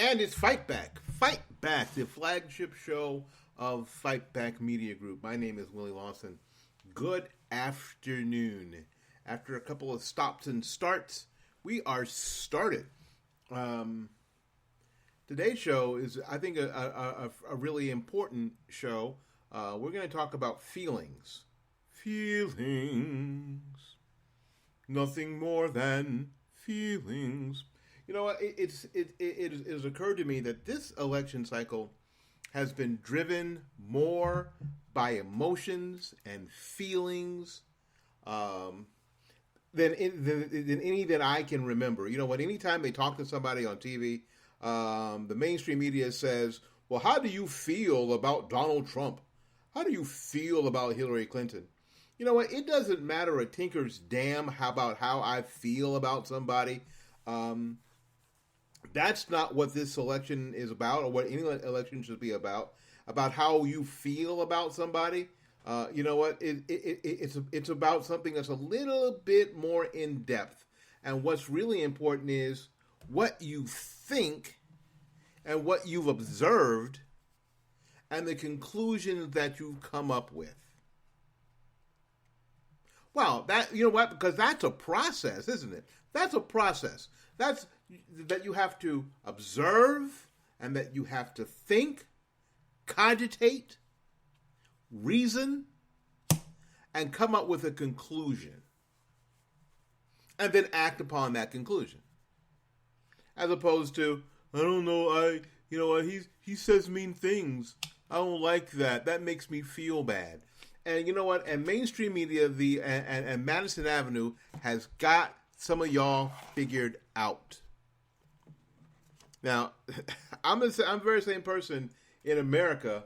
And it's Fight Back. Fight Back, the flagship show of Fight Back Media Group. My name is Willie Lawson. Good afternoon. After a couple of stops and starts, we are started. Today's show is, I think, a really important show. We're going to talk about feelings. Feelings. Nothing more than feelings. You know what? It has occurred to me that this election cycle has been driven more by emotions and feelings than any that I can remember. You know what? Anytime they talk to somebody on TV, the mainstream media says, "Well, how do you feel about Donald Trump? How do you feel about Hillary Clinton?" You know what? It doesn't matter a tinker's damn about how I feel about somebody. That's not what this election is about, or what any election should be about how you feel about somebody. You know what? It's about something that's a little bit more in depth. And what's really important is what you think and what you've observed and the conclusions that you've come up with. Well, you know what? Because that's a process, isn't it? That's a process. That's that you have to observe and that you have to think, cogitate, reason, and come up with a conclusion. And then act upon that conclusion. As opposed to, I don't know, he says mean things. I don't like that. That makes me feel bad. And you know what? And mainstream media, and Madison Avenue has got some of y'all figured out. Now, I'm the very same person in America.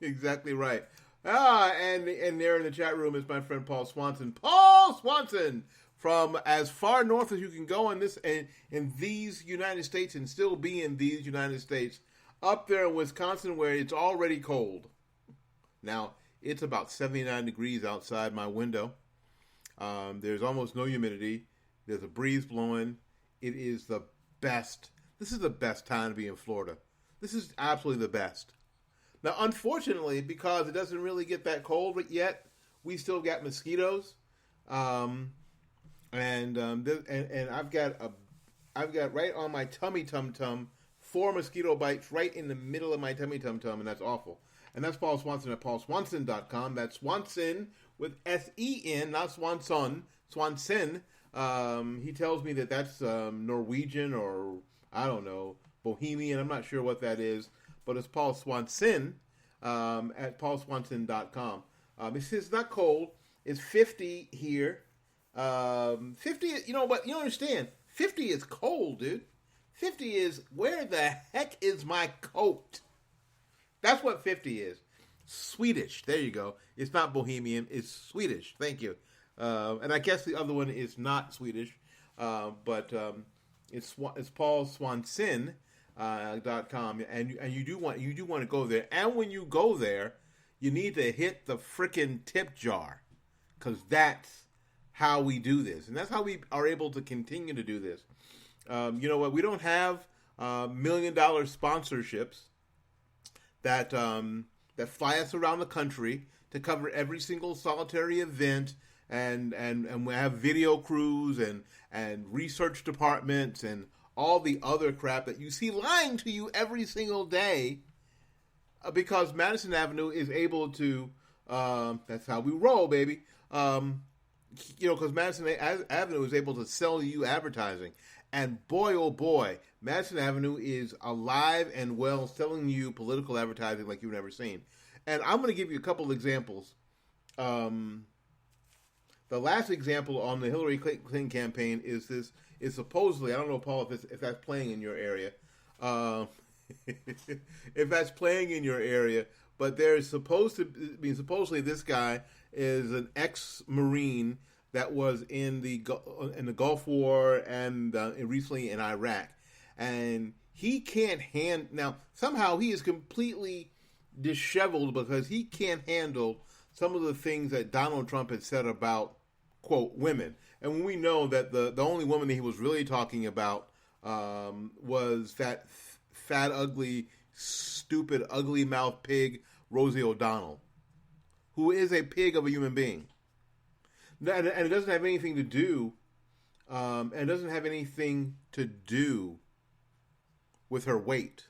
Exactly right. And there in the chat room is my friend Paul Swanson. Paul Swanson, from as far north as you can go in these United States and still be in these United States, up there in Wisconsin where it's already cold. Now, it's about 79 degrees outside my window. There's almost no humidity. There's a breeze blowing. It is the best. This is the best time to be in Florida. This is absolutely the best. Now, unfortunately, because it doesn't really get that cold yet, we still got mosquitoes. And I've got right on my tummy tum 4 mosquito bites right in the middle of my tummy tum, and that's awful. And that's Paul Swanson at paulswanson.com. That's Swanson with S-E-N, not Swanson. Swanson. He tells me that's Norwegian or, I don't know, Bohemian. I'm not sure what that is. But it's Paul Swanson at paulswanson.com. It's not cold. It's 50 here. 50, you know what? You understand. 50 is cold, dude. 50 is, where the heck is my coat? That's what 50 is. Swedish. There you go. It's not Bohemian. It's Swedish. Thank you. And I guess the other one is not Swedish. But it's Paul Swanson. .com, and you do want to go there. And when you go there, you need to hit the frickin' tip jar, because that's how we do this, and that's how we are able to continue to do this. You know what? We don't have $1 million sponsorships that fly us around the country to cover every single solitary event, and we have video crews and research departments and all the other crap that you see lying to you every single day, because Madison Avenue is able to, that's how we roll, baby. Because Madison Avenue is able to sell you advertising. And boy, oh boy, Madison Avenue is alive and well selling you political advertising like you've never seen. And I'm going to give you a couple of examples. The last example on the Hillary Clinton campaign is supposedly, I don't know, Paul, if that's playing in your area, if that's playing in your area, but there's supposedly this guy is an ex-Marine that was in the Gulf War and recently in Iraq, and he can't now somehow he is completely disheveled because he can't handle some of the things that Donald Trump had said about, quote, women. And when we know that the only woman that he was really talking about was that fat, ugly, stupid, ugly mouth pig, Rosie O'Donnell, who is a pig of a human being. And it doesn't have anything to do, with her weight.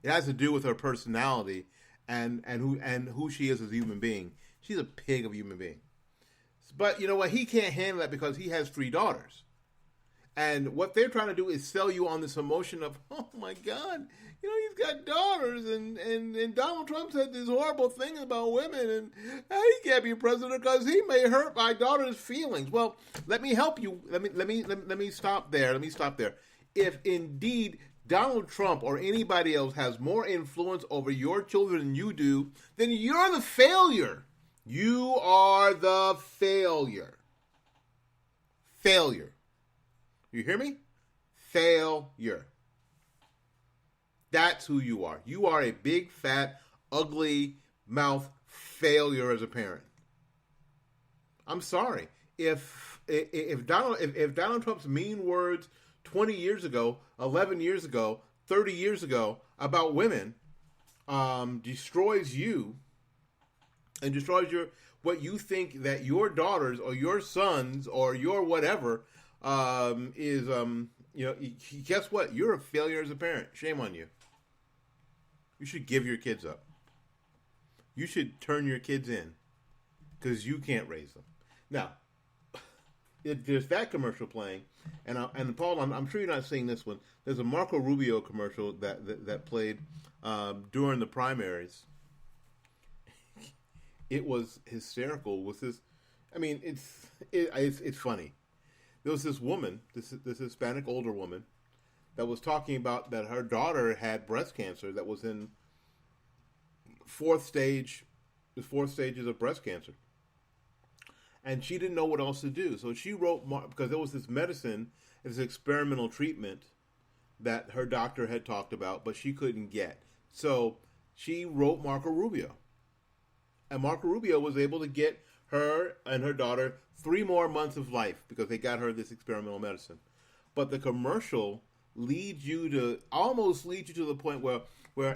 It has to do with her personality and who she is as a human being. She's a pig of a human being. But you know what? He can't handle that because he has 3 daughters. And what they're trying to do is sell you on this emotion of, oh my God, he's got daughters, and Donald Trump said these horrible things about women, and he can't be president because he may hurt my daughter's feelings. Well, let me help you. Let me stop there. Let me stop there. If indeed Donald Trump or anybody else has more influence over your children than you do, then you're the failure. You are the failure. Failure. You hear me? Failure. That's who you are. You are a big, fat, ugly mouth failure as a parent. I'm sorry. If Donald Trump's mean words 20 years ago, 11 years ago, 30 years ago about women destroys you and destroys what you think that your daughters or your sons or your whatever guess what? You're a failure as a parent. Shame on you. You should give your kids up. You should turn your kids in because you can't raise them. Now, there's that commercial playing, and Paul, I'm sure you're not seeing this one. There's a Marco Rubio commercial that played during the primaries. It was hysterical. With this, I mean, it's funny. There was this woman, this Hispanic older woman, that was talking about that her daughter had breast cancer that was in the fourth stages of breast cancer. And she didn't know what else to do. So she wrote, because there was this medicine, this experimental treatment that her doctor had talked about, but she couldn't get. So she wrote Marco Rubio. And Marco Rubio was able to get her and her daughter 3 more months of life because they got her this experimental medicine. But the commercial almost leads you to the point where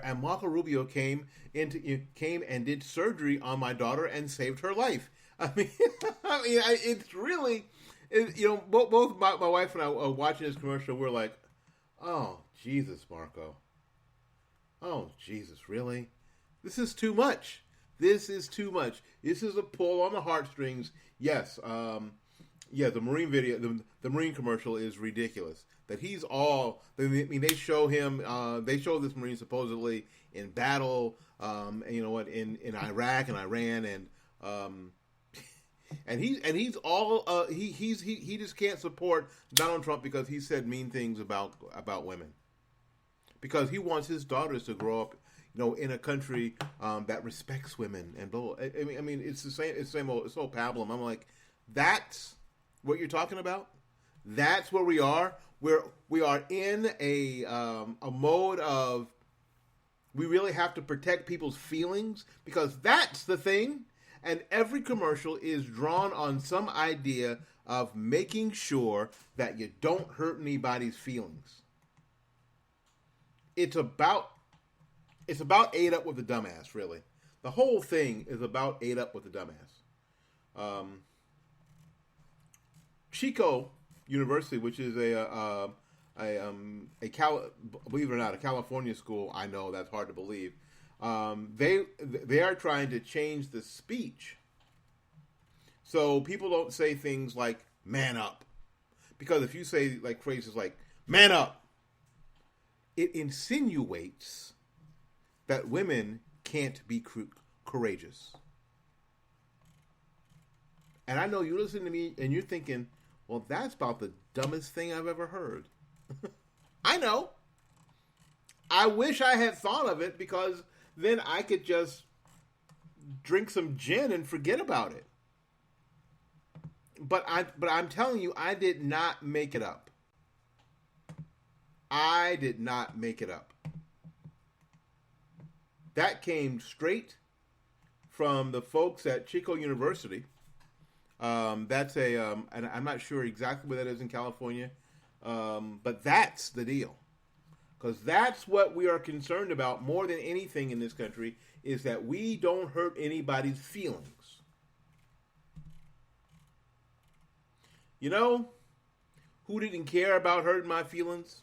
and Marco Rubio came and did surgery on my daughter and saved her life. I mean, it's really, both my wife and I are watching this commercial. We're like, oh Jesus, Marco. Oh Jesus, really? This is too much. This is too much. This is a pull on the heartstrings. Yes, the Marine video, the Marine commercial is ridiculous. That he's all. I mean, they show him. They show this Marine supposedly in battle. And you know what? In Iraq and Iran, and he's all. He just can't support Donald Trump because he said mean things about women. Because he wants his daughters to grow up, in a country that respects women and blah. I mean, it's the same. It's the same old pablum. I'm like, that's what you're talking about. That's where we are. We are in a mode of we really have to protect people's feelings because that's the thing. And every commercial is drawn on some idea of making sure that you don't hurt anybody's feelings. It's about ate up with the dumbass, really. The whole thing is about ate up with the dumbass. Chico University, which is believe it or not, a California school. I know that's hard to believe. They are trying to change the speech so people don't say things like "man up," because if you say like phrases like "man up," it insinuates that women can't be courageous. And I know you listen to me and you're thinking, well, that's about the dumbest thing I've ever heard. I know. I wish I had thought of it because then I could just drink some gin and forget about it. But I'm telling you, I did not make it up. I did not make it up. That came straight from the folks at Chico University. That's and I'm not sure exactly where that is in California. But that's the deal. Because that's what we are concerned about more than anything in this country, is that we don't hurt anybody's feelings. You know who didn't care about hurting my feelings?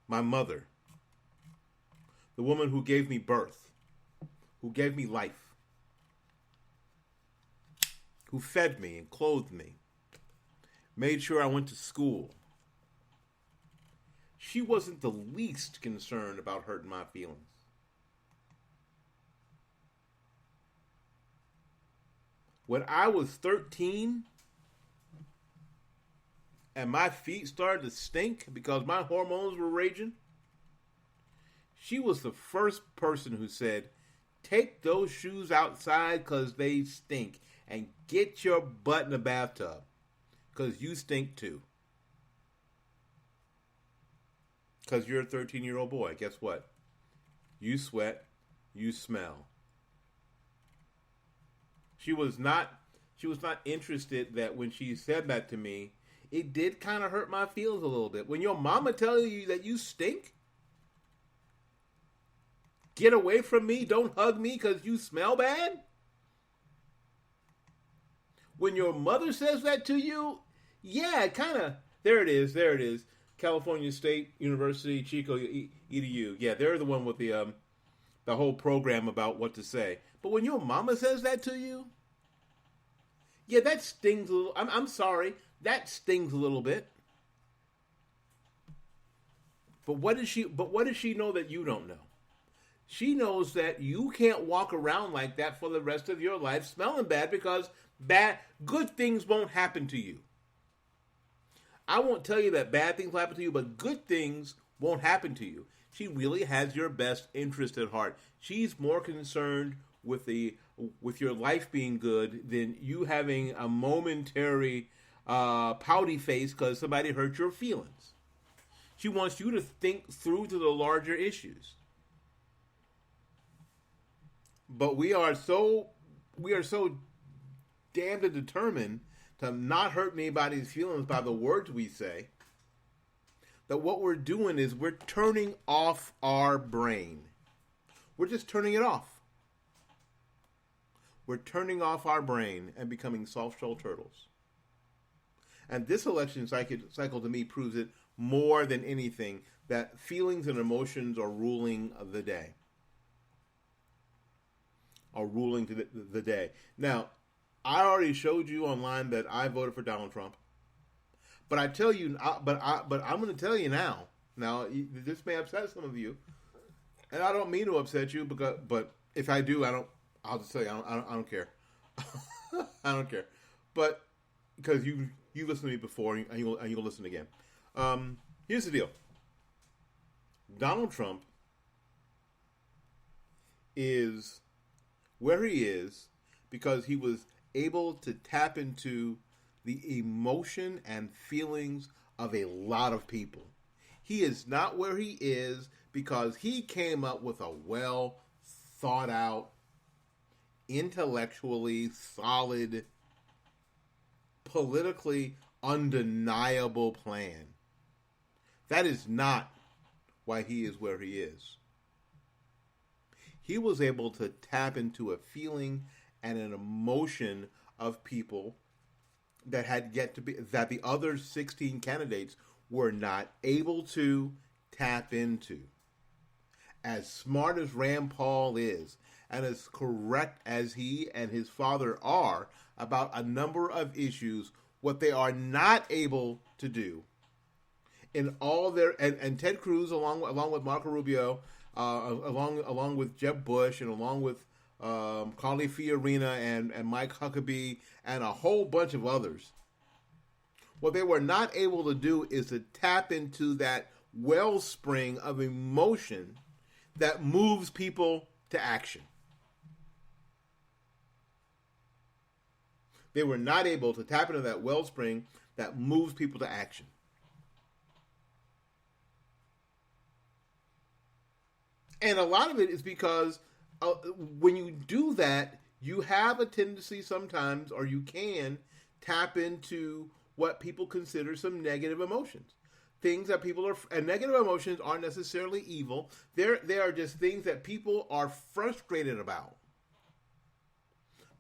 My mother. The woman who gave me birth. Who gave me life. Who fed me and clothed me. Made sure I went to school. She wasn't the least concerned about hurting my feelings. When I was 13 and my feet started to stink because my hormones were raging, she was the first person who said, take those shoes outside because they stink and get your butt in the bathtub because you stink too. Because you're a 13-year-old boy. Guess what? You sweat. You smell. She was not interested that when she said that to me, it did kind of hurt my feelings a little bit. When your mama tells you that you stink, get away from me, don't hug me because you smell bad. When your mother says that to you, yeah, kind of, there it is. California State University, Chico, EDU. Yeah, they're the one with the whole program about what to say. But when your mama says that to you, yeah, that stings a little. I'm sorry, that stings a little bit. But what does she know that you don't know? She knows that you can't walk around like that for the rest of your life smelling bad because good things won't happen to you. I won't tell you that bad things will happen to you, but good things won't happen to you. She really has your best interest at heart. She's more concerned with your life being good than you having a momentary pouty face because somebody hurt your feelings. She wants you to think through to the larger issues. But we are so damned and determined to not hurt anybody's feelings by the words we say, that what we're doing is we're turning off our brain. We're just turning it off. We're turning off our brain and becoming soft-shell turtles. And this election cycle to me proves it more than anything, that feelings and emotions are ruling the day. Are ruling the day. Now, I already showed you online that I voted for Donald Trump, but I tell you, I'm going to tell you now. Now, this may upset some of you, and I don't mean to upset you, but if I do, I'll just tell you, I don't care. I don't care, but because you listened to me before and you'll listen again. Here's the deal: Donald Trump is where he is because he was able to tap into the emotion and feelings of a lot of people. He is not where he is because he came up with a well thought out, intellectually solid, politically undeniable plan. That is not why he is where he is. He was able to tap into a feeling and an emotion of people that had yet to be, that the other 16 candidates were not able to tap into. As smart as Rand Paul is, and as correct as he and his father are about a number of issues, what they are not able to do in all their, and Ted Cruz along with Marco Rubio, along with Jeb Bush, and along with Carly Fiorina and Mike Huckabee and a whole bunch of others. What they were not able to do is to tap into that wellspring of emotion that moves people to action. They were not able to tap into that wellspring that moves people to action. And a lot of it is because when you do that, you have a tendency sometimes, or you can tap into what people consider some negative emotions. Things that people are, and negative emotions aren't necessarily evil. They are just things that people are frustrated about.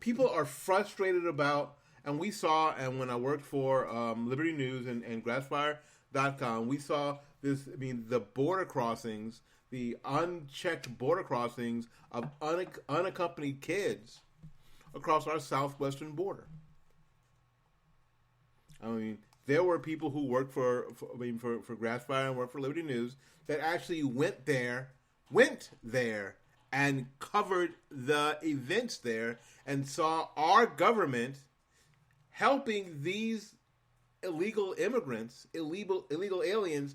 People are frustrated about, and we saw, and when I worked for Liberty News and Grassfire.com, we saw this, the border crossings, the unchecked border crossings of unaccompanied kids across our southwestern border. There were people who worked for Grassfire and worked for Liberty News that actually went there and covered the events there and saw our government helping these illegal immigrants, illegal aliens,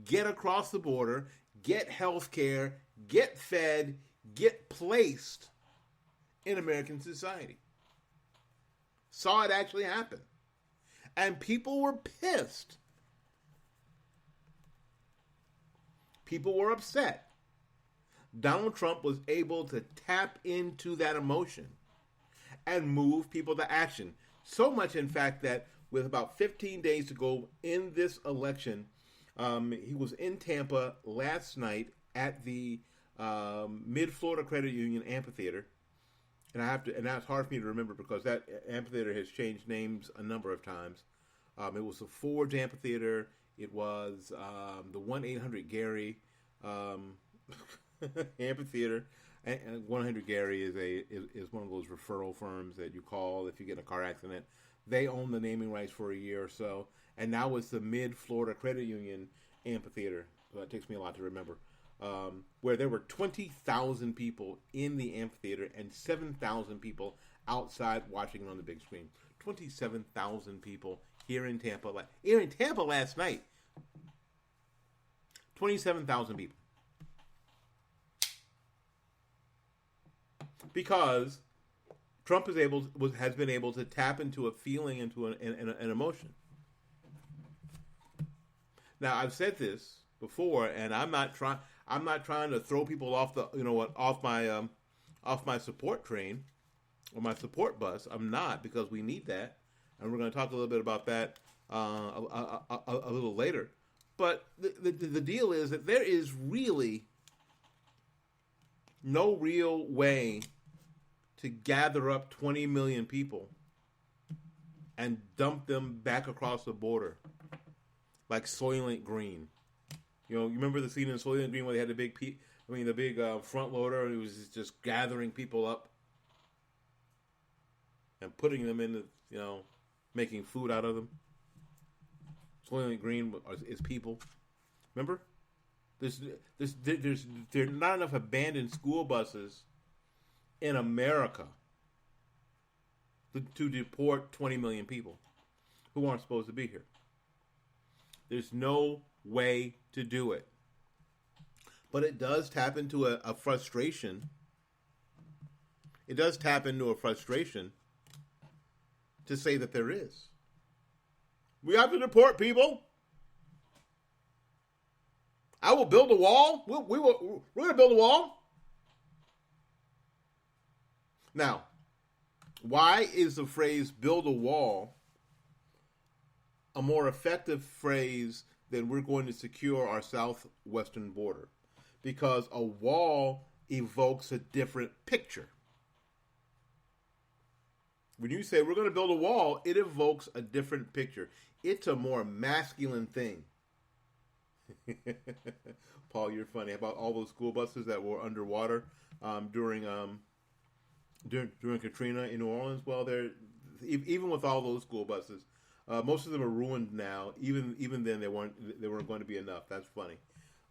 get across the border, get health care, get fed, get placed in American society. Saw it actually happen. And people were pissed. People were upset. Donald Trump was able to tap into that emotion and move people to action. So much, in fact, that with about 15 days to go in this election, he was in Tampa last night at the Mid-Florida Credit Union Amphitheater. And that's hard for me to remember because that amphitheater has changed names a number of times. It was the Forge Amphitheater. It was the 1-800-GARY Amphitheater. And 1-800-GARY is one of those referral firms that you call if you get in a car accident. They own the naming rights for a year or so. And now it's the Mid-Florida Credit Union Amphitheater. So that takes me a lot to remember. Where there were 20,000 people in the amphitheater and 7,000 people outside watching it on the big screen. 27,000 people here in Tampa last night. 27,000 people. Because Trump has been able to tap into a feeling, into an emotion. Now, I've said this before, and I'm not trying to throw people off my support train or my support bus. I'm not, because we need that, and we're going to talk a little bit about that a little later. But the deal is that there is really no real way to gather up 20 million people and dump them back across the border like Soylent Green. You remember the scene in Soylent Green where they had the big front loader, and it was just gathering people up and putting them into, making food out of them. Soylent Green is people. Remember? There are not enough abandoned school buses in America to deport 20 million people who aren't supposed to be here. There's no way to do it. But it does tap into a frustration. It does tap into a frustration to say that there is. We have to deport people. I will build a wall. We're going to build a wall. Now, why is the phrase build a wall a more effective phrase than we're going to secure our southwestern border? Because a wall evokes a different picture. When you say we're going to build a wall, it evokes a different picture. It's a more masculine thing. Paul, you're funny. How about all those school buses that were underwater during Katrina in New Orleans? Well, even with all those school buses, most of them are ruined now. Even then, they weren't going to be enough. That's funny.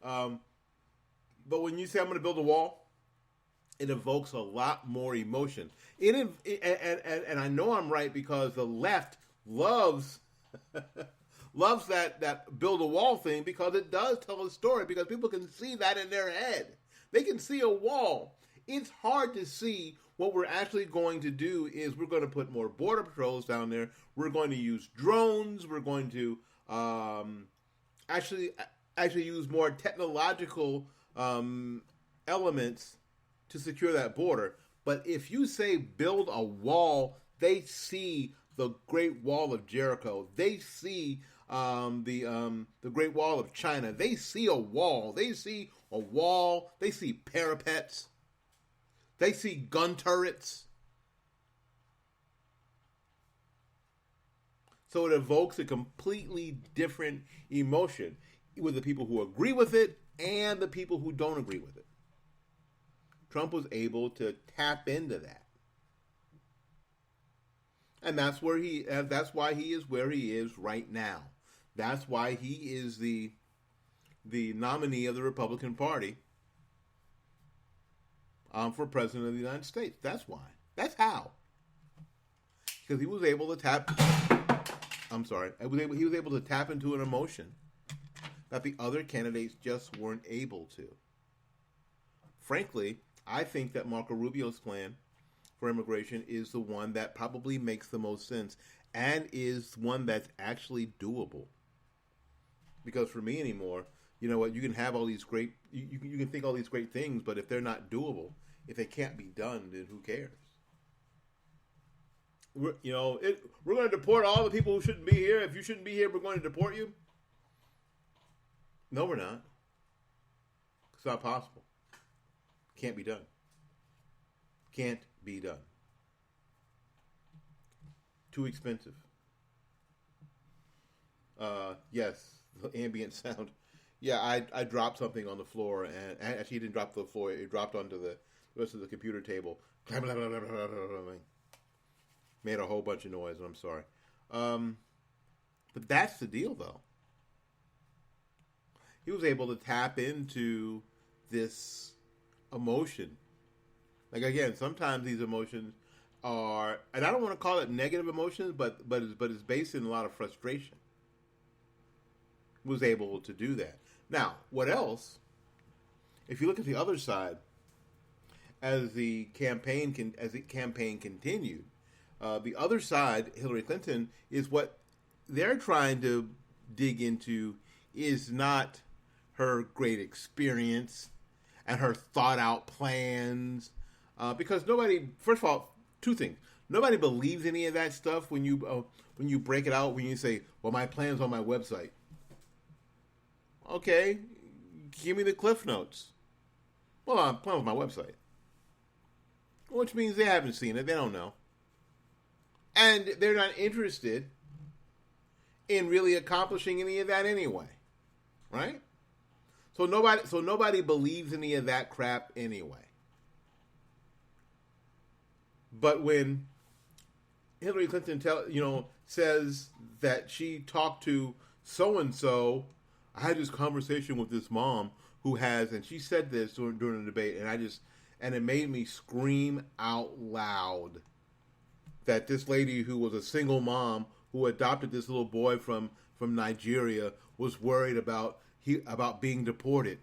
But when you say I'm going to build a wall, it evokes a lot more emotion. And I know I'm right because the left loves that build a wall thing, because it does tell a story, because people can see that in their head. They can see a wall. It's hard to see. What we're actually going to do is we're going to put more border patrols down there. We're going to use drones. We're going to actually use more technological elements to secure that border. But if you say build a wall, they see the Great Wall of Jericho. They see the Great Wall of China. They see a wall. They see a wall. They see parapets. They see gun turrets. So it evokes a completely different emotion with the people who agree with it and the people who don't agree with it. Trump was able to tap into that. And that's why he is where he is right now. That's why he is the nominee of the Republican Party for president of the United States. That's why. That's how. Because he was able to tap. He was able to tap into an emotion that the other candidates just weren't able to. Frankly, I think that Marco Rubio's plan for immigration is the one that probably makes the most sense and is one that's actually doable. Because for me anymore, you know what, you can have all these great, you can think all these great things, but if they're not doable, if they can't be done, then who cares? We're going to deport all the people who shouldn't be here. If you shouldn't be here, we're going to deport you. No, we're not. It's not possible. Can't be done. Can't be done. Too expensive. Yes, the ambient sound. Yeah, I dropped something on the floor, and actually, it didn't drop to the floor. It dropped onto the rest of the computer table. Made a whole bunch of noise, and I'm sorry. But that's the deal, though. He was able to tap into this emotion. Like, again, sometimes these emotions are, and I don't want to call it negative emotions, but it's based in a lot of frustration. He was able to do that. Now, what else? If you look at the other side, as the campaign continued, the other side, Hillary Clinton, is what they're trying to dig into is not her great experience and her thought out plans, because nobody. First of all, two things: nobody believes any of that stuff when you break it out. When you say, "Well, my plan's on my website." Okay, give me the Cliff Notes. Well, I'm playing with my website, which means they haven't seen it. They don't know. And they're not interested in really accomplishing any of that anyway, right? So nobody believes any of that crap anyway. But when Hillary Clinton says that she talked to so and so, I had this conversation with this mom who has, and she said this during the debate, and it made me scream out loud. That this lady who was a single mom who adopted this little boy from Nigeria was worried about being deported.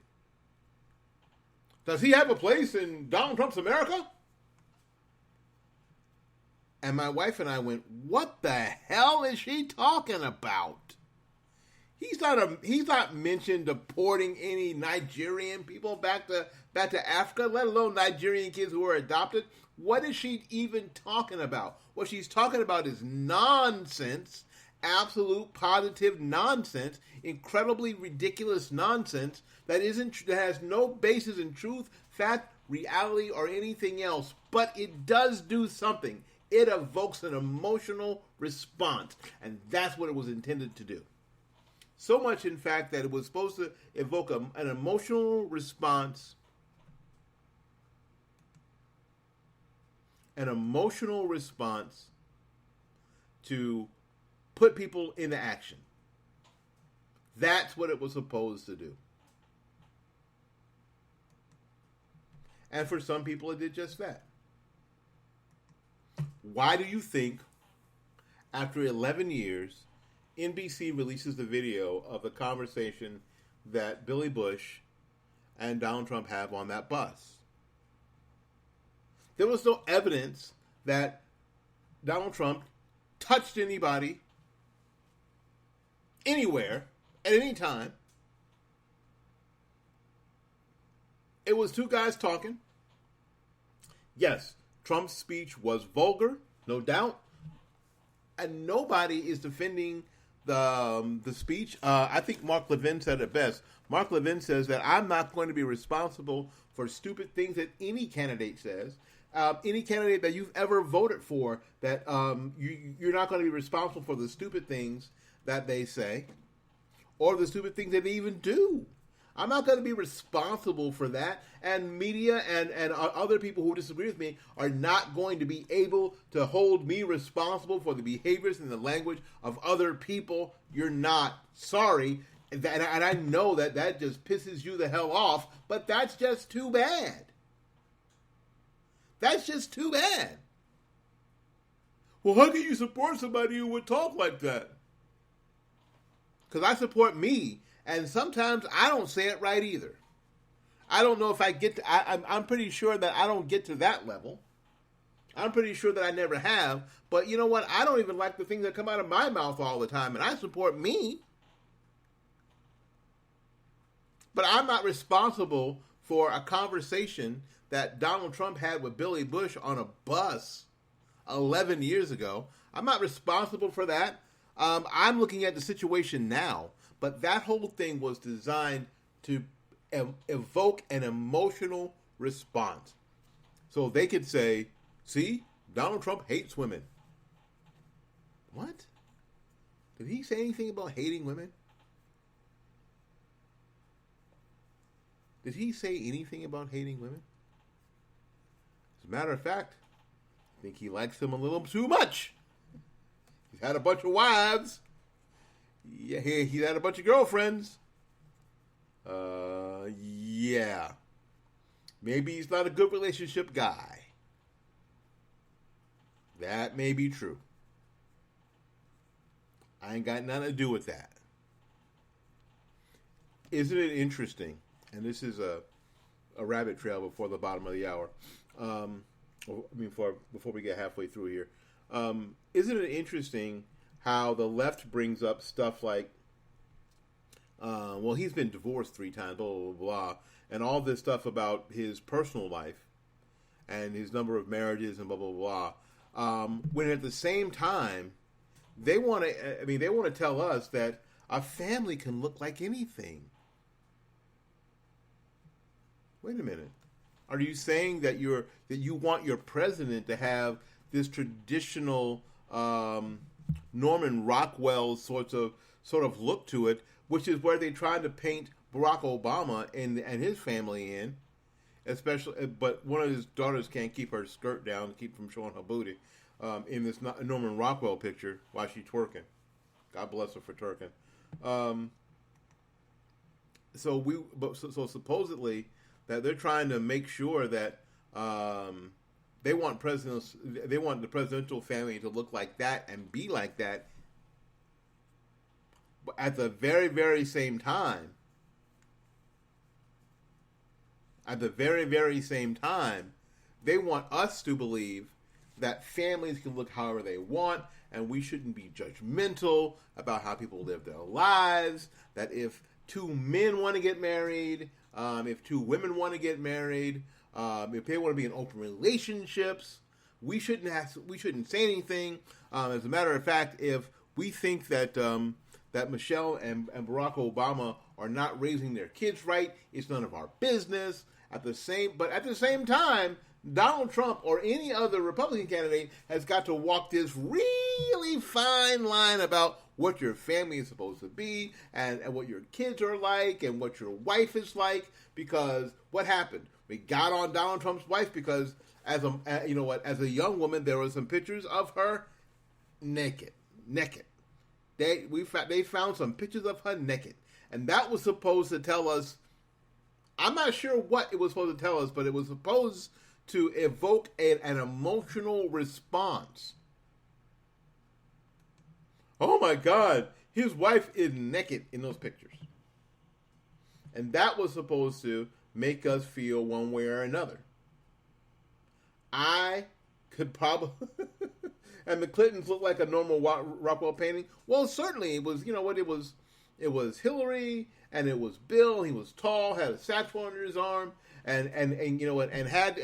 Does he have a place in Donald Trump's America? And my wife and I went, what the hell is she talking about? He's not mentioned deporting any Nigerian people back to Africa, let alone Nigerian kids who are adopted. What is she even talking about? What she's talking about is nonsense, absolute positive nonsense, incredibly ridiculous nonsense that has no basis in truth, fact, reality, or anything else. But it does do something. It evokes an emotional response, and that's what it was intended to do. So much, in fact, that it was supposed to evoke an emotional response. An emotional response to put people into action. That's what it was supposed to do. And for some people, it did just that. Why do you think, after 11 years, NBC releases the video of the conversation that Billy Bush and Donald Trump have on that bus? There was no evidence that Donald Trump touched anybody, anywhere, at any time. It was two guys talking. Yes, Trump's speech was vulgar, no doubt. and nobody is defending the speech. I think Mark Levin said it best. Mark Levin says that I'm not going to be responsible for stupid things that any candidate says. Any candidate that you've ever voted for, that you're not going to be responsible for the stupid things that they say or the stupid things that they even do. I'm not going to be responsible for that. And media and other people who disagree with me are not going to be able to hold me responsible for the behaviors and the language of other people. You're not. Sorry. And I know that just pisses you the hell off, but that's just too bad. That's just too bad. Well, how can you support somebody who would talk like that? Because I support me. And sometimes I don't say it right either. I don't know if I get to... I'm pretty sure that I don't get to that level. I'm pretty sure that I never have. But you know what? I don't even like the things that come out of my mouth all the time. And I support me. But I'm not responsible for a conversation that Donald Trump had with Billy Bush on a bus 11 years ago. I'm not responsible for that. I'm looking at the situation now. But that whole thing was designed to evoke an emotional response. So they could say, see, Donald Trump hates women. What? Did he say anything about hating women? Did he say anything about hating women? As a matter of fact, I think he likes them a little too much. He's had a bunch of wives. Yeah, he had a bunch of girlfriends. Yeah. Maybe he's not a good relationship guy. That may be true. I ain't got nothing to do with that. Isn't it interesting? And this is a rabbit trail before the bottom of the hour. Before we get halfway through here. Isn't it interesting how the left brings up stuff like, well, he's been divorced 3 times, blah, blah, blah, and all this stuff about his personal life and his number of marriages and blah, blah, blah. When at the same time, they want to tell us that a family can look like anything. Wait a minute. Are you saying that you want your president to have this traditional Norman Rockwell sort of look to it, which is where they tried to paint Barack Obama and his family in, especially. But one of his daughters can't keep her skirt down to keep from showing her booty in this Norman Rockwell picture while she's twerking. God bless her for twerking. So supposedly that they're trying to make sure that they want the presidential family to look like that and be like that. But at the very, very same time, they want us to believe that families can look however they want, and we shouldn't be judgmental about how people live their lives. That if 2 men want to get married, if 2 women want to get married, if they want to be in open relationships, we shouldn't say anything. As a matter of fact, if we think that that Michelle and Barack Obama are not raising their kids right, it's none of our business. At the same time, Donald Trump or any other Republican candidate has got to walk this really fine line about what your family is supposed to be and what your kids are like and what your wife is like. Because what happened? We got on Donald Trump's wife because as a young woman, there were some pictures of her naked. They found some pictures of her naked, and that was supposed to tell us. I'm not sure what it was supposed to tell us, but it was supposed to evoke an emotional response. Oh my God, his wife is naked in those pictures. And that was supposed to make us feel one way or another. I could probably... and the Clintons look like a normal Rockwell painting. Well, certainly it was, it was Hillary and it was Bill. He was tall, had a saxophone under his arm, and had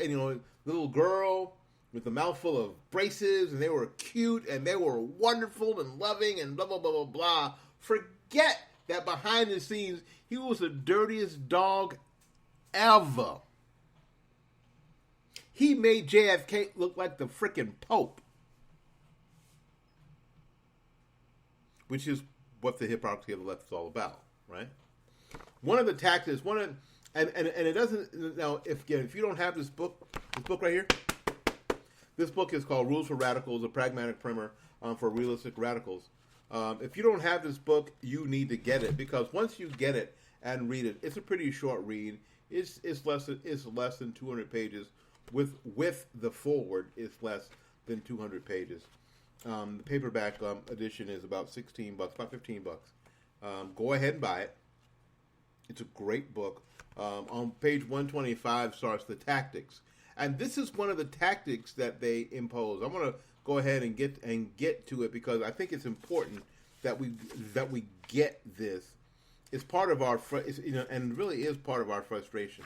little girl with a mouthful of braces, and they were cute, and they were wonderful and loving, and blah, blah, blah, blah, blah. Forget that behind the scenes, he was the dirtiest dog ever. He made JFK look like the freaking Pope. Which is what the hypocrisy of the left is all about, right? One of the tactics, and it doesn't, now, if you don't have this book right here, this book is called Rules for Radicals, a pragmatic primer for realistic radicals. If you don't have this book, you need to get it, because once you get it and read it, it's a pretty short read. It's less than 200 pages. With the forward, it's less than 200 pages. The paperback edition is about $16, about $15. Go ahead and buy it. It's a great book. On page 125 starts the tactics, and this is one of the tactics that they impose. I'm going to go ahead and get to it, because I think it's important that we get this. It's part of our and really is part of our frustration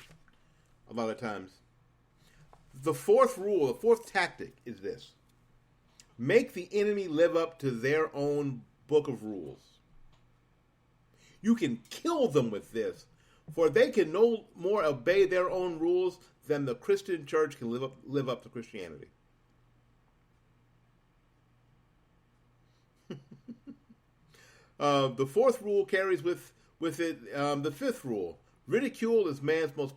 a lot of times. The fourth rule, the fourth tactic is this: make the enemy live up to their own book of rules. You can kill them with this, for they can no more obey their own rules than the Christian church can live up to Christianity. The fourth rule carries with it the fifth rule: ridicule is man's most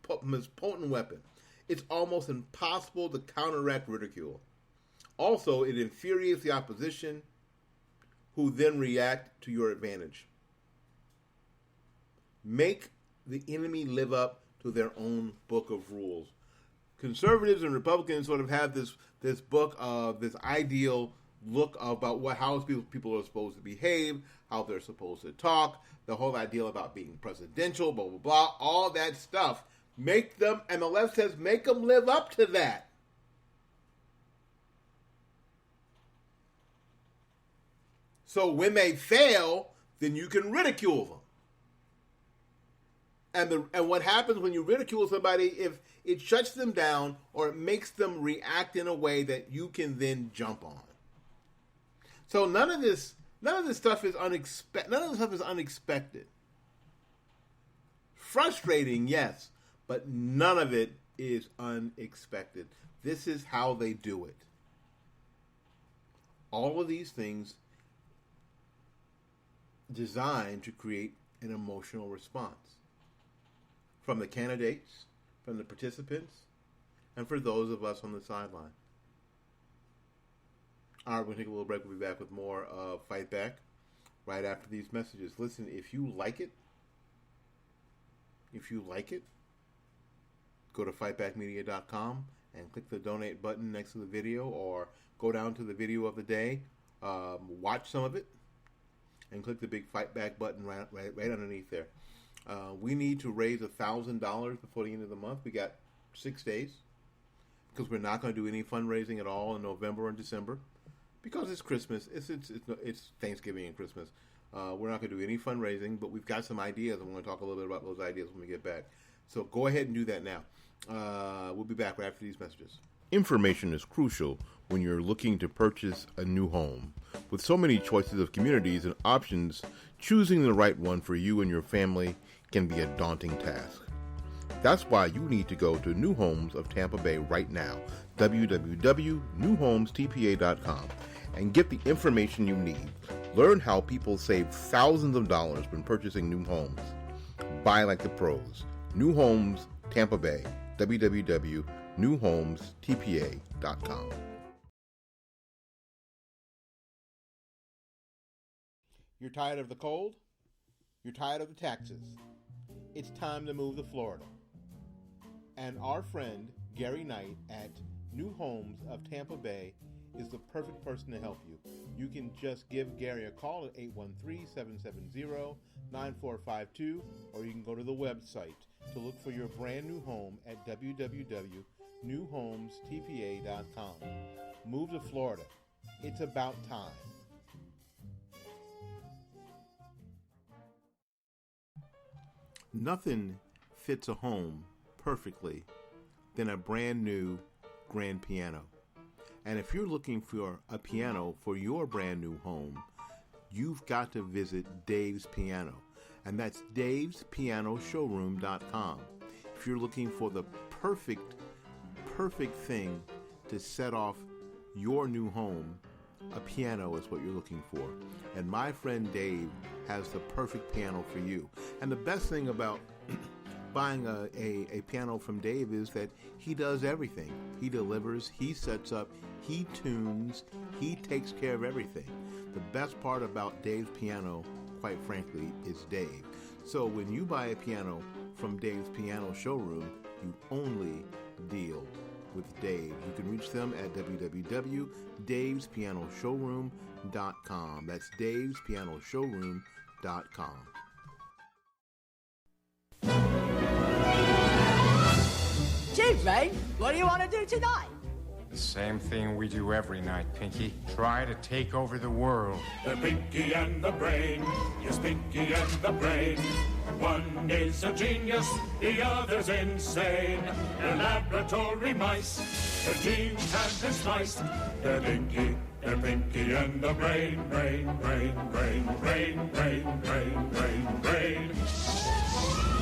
potent weapon. It's almost impossible to counteract ridicule. Also, it infuriates the opposition, who then react to your advantage. Make the enemy live up to their own book of rules. Conservatives and Republicans sort of have this book of this ideal look about how people are supposed to behave, how they're supposed to talk, the whole ideal about being presidential, blah, blah, blah, all that stuff. Make them, and the left says, make them live up to that. So when they fail, then you can ridicule them. And what happens when you ridicule somebody, if it shuts them down or it makes them react in a way that you can then jump on. So none of this stuff is unexpected. None of this stuff is unexpected. Frustrating, yes, but none of it is unexpected. This is how they do it. All of these things designed to create an emotional response from the candidates, from the participants, and for those of us on the sideline. All right, we're going to take a little break. We'll be back with more Fight Back right after these messages. Listen, if you like it, go to fightbackmedia.com and click the donate button next to the video, or go down to the video of the day, watch some of it, and click the big Fight Back button right underneath there. We need to raise $1,000 before the end of the month. We got 6 days, because we're not going to do any fundraising at all in November and December, because it's Christmas. It's Thanksgiving and Christmas. We're not going to do any fundraising, but we've got some ideas, and we're going to talk a little bit about those ideas when we get back. So go ahead and do that now. We'll be back right after these messages. Information is crucial when you're looking to purchase a new home. With so many choices of communities and options, choosing the right one for you and your family can be a daunting task. That's why you need to go to New Homes of Tampa Bay right now, www.newhomestpa.com, and get the information you need. Learn how people save thousands of dollars when purchasing new homes. Buy like the pros. New Homes Tampa Bay, www.newhomestpa.com. You're tired of the cold? You're tired of the taxes? It's time to move to Florida. And our friend Gary Knight at New Homes of Tampa Bay is the perfect person to help you. You can just give Gary a call at 813-770-9452, or you can go to the website to look for your brand new home at www.newhomestpa.com. Move to Florida. It's about time. Nothing fits a home perfectly than a brand new grand piano. And if you're looking for a piano for your brand new home, you've got to visit Dave's Piano. And that's davespianoshowroom.com. If you're looking for the perfect thing to set off your new home, a piano is what you're looking for. And my friend Dave has the perfect piano for you. And the best thing about buying a piano from Dave is that he does everything. He delivers, he sets up, he tunes, he takes care of everything. The best part about Dave's Piano, quite frankly, is Dave. So when you buy a piano from Dave's Piano Showroom, you only deal with Dave. You can reach them at www.davespianoshowroom.com. That's davespianoshowroom.com. Gee, Ray, what do you want to do tonight? The same thing we do every night, Pinky. Try to take over the world. The Pinky and the Brain, yes, Pinky and the Brain. One is a genius, the other's insane. They're laboratory mice, their genes have been spliced. They're Pinky and the Brain, brain, brain, brain, brain, brain, brain, brain, brain.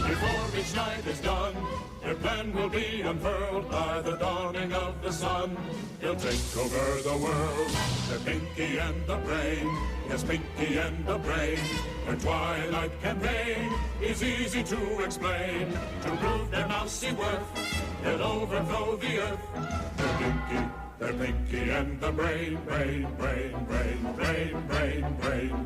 Before each night is done, their plan will be unfurled by the dawning of the sun. He'll take over the world. The Pinky and the Brain, yes, Pinky and the Brain. Their twilight campaign is easy to explain. To prove their mousy worth, they'll overthrow the earth. They're Pinky and the Brain, brain, brain, brain, brain, brain, brain, brain.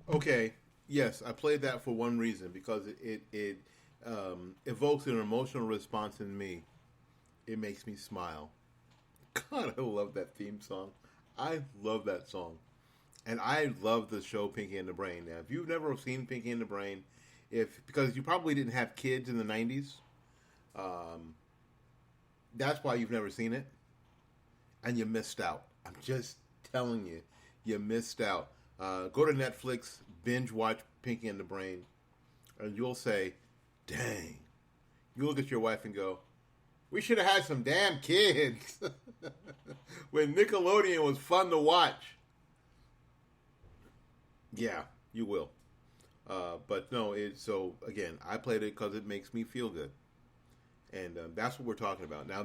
Okay, yes, I played that for one reason, because it evokes an emotional response in me. It makes me smile. God, I love that theme song. I love that song. And I love the show Pinky and the Brain. Now, if you've never seen Pinky and the Brain, because you probably didn't have kids in the 90s, that's why you've never seen it. And you missed out. I'm just telling you, you missed out. Go to Netflix, binge watch Pinky and the Brain, and you'll say, dang. You look at your wife and go, we should have had some damn kids when Nickelodeon was fun to watch. Yeah, you will. But no, so again, I played it because it makes me feel good. And that's what we're talking about. Now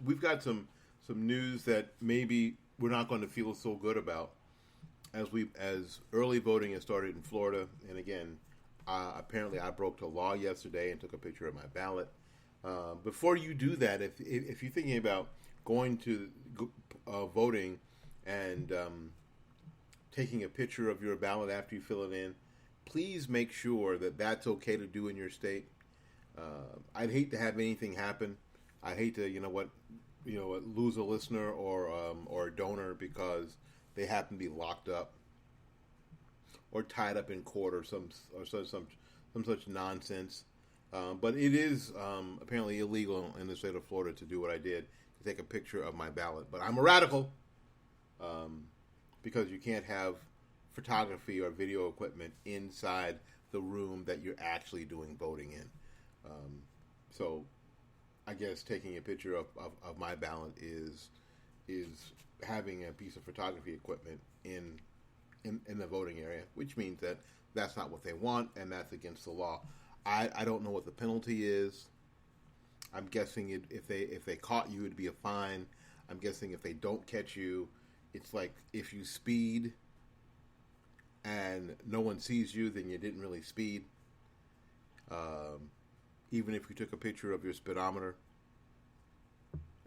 we've got some news that maybe we're not going to feel so good about. As early voting has started in Florida, and again, apparently I broke the law yesterday and took a picture of my ballot. Before you do that, if you're thinking about going to voting and taking a picture of your ballot after you fill it in, please make sure that that's okay to do in your state. I'd hate to have anything happen. I hate to lose a listener or a donor because they happen to be locked up or tied up in court or some such nonsense. But it is apparently illegal in the state of Florida to do what I did, to take a picture of my ballot. But I'm a radical because you can't have photography or video equipment inside the room that you're actually doing voting in. So I guess taking a picture of my ballot is having a piece of photography equipment in the voting area, which means that that's not what they want, and that's against the law. I don't know what the penalty is. I'm guessing if they caught you, it'd be a fine. I'm guessing if they don't catch you, it's like if you speed and no one sees you, then you didn't really speed. Even if you took a picture of your speedometer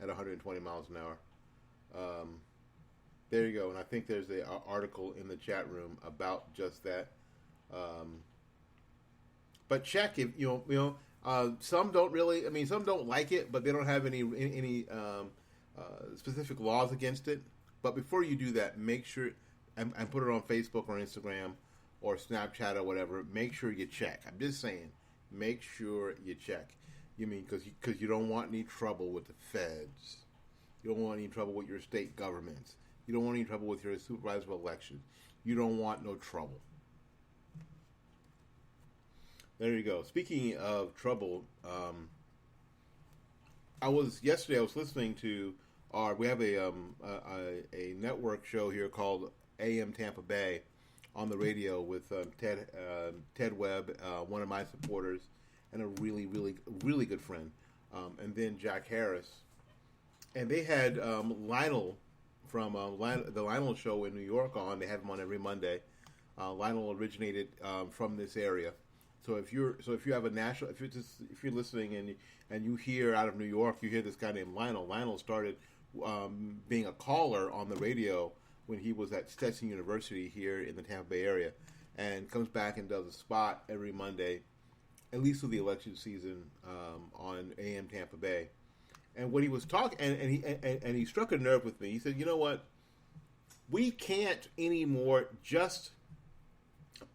at 120 miles an hour. There you go. And I think there's an article in the chat room about just that. But check if some don't really. I mean, some don't like it, but they don't have any specific laws against it. But before you do that, make sure and put it on Facebook or Instagram or Snapchat or whatever. Make sure you check. I'm just saying, make sure you check. You mean because you don't want any trouble with the feds. You don't want any trouble with your state governments. You don't want any trouble with your supervisor of elections. You don't want no trouble. There you go. Speaking of trouble, yesterday I was listening to we have a network show here called AM Tampa Bay on the radio with Ted Webb, one of my supporters, and a really, really, really good friend, and then Jack Harris. And they had Lionel from the Lionel Show in New York on. They have him on every Monday. Lionel originated from this area. So if you have a national, if you're listening and you hear out of New York, you hear this guy named Lionel. Lionel started being a caller on the radio when he was at Stetson University here in the Tampa Bay area, and comes back and does a spot every Monday, at least through the election season, on AM Tampa Bay. And when he was talking, and he struck a nerve with me. He said, "You know what? We can't anymore just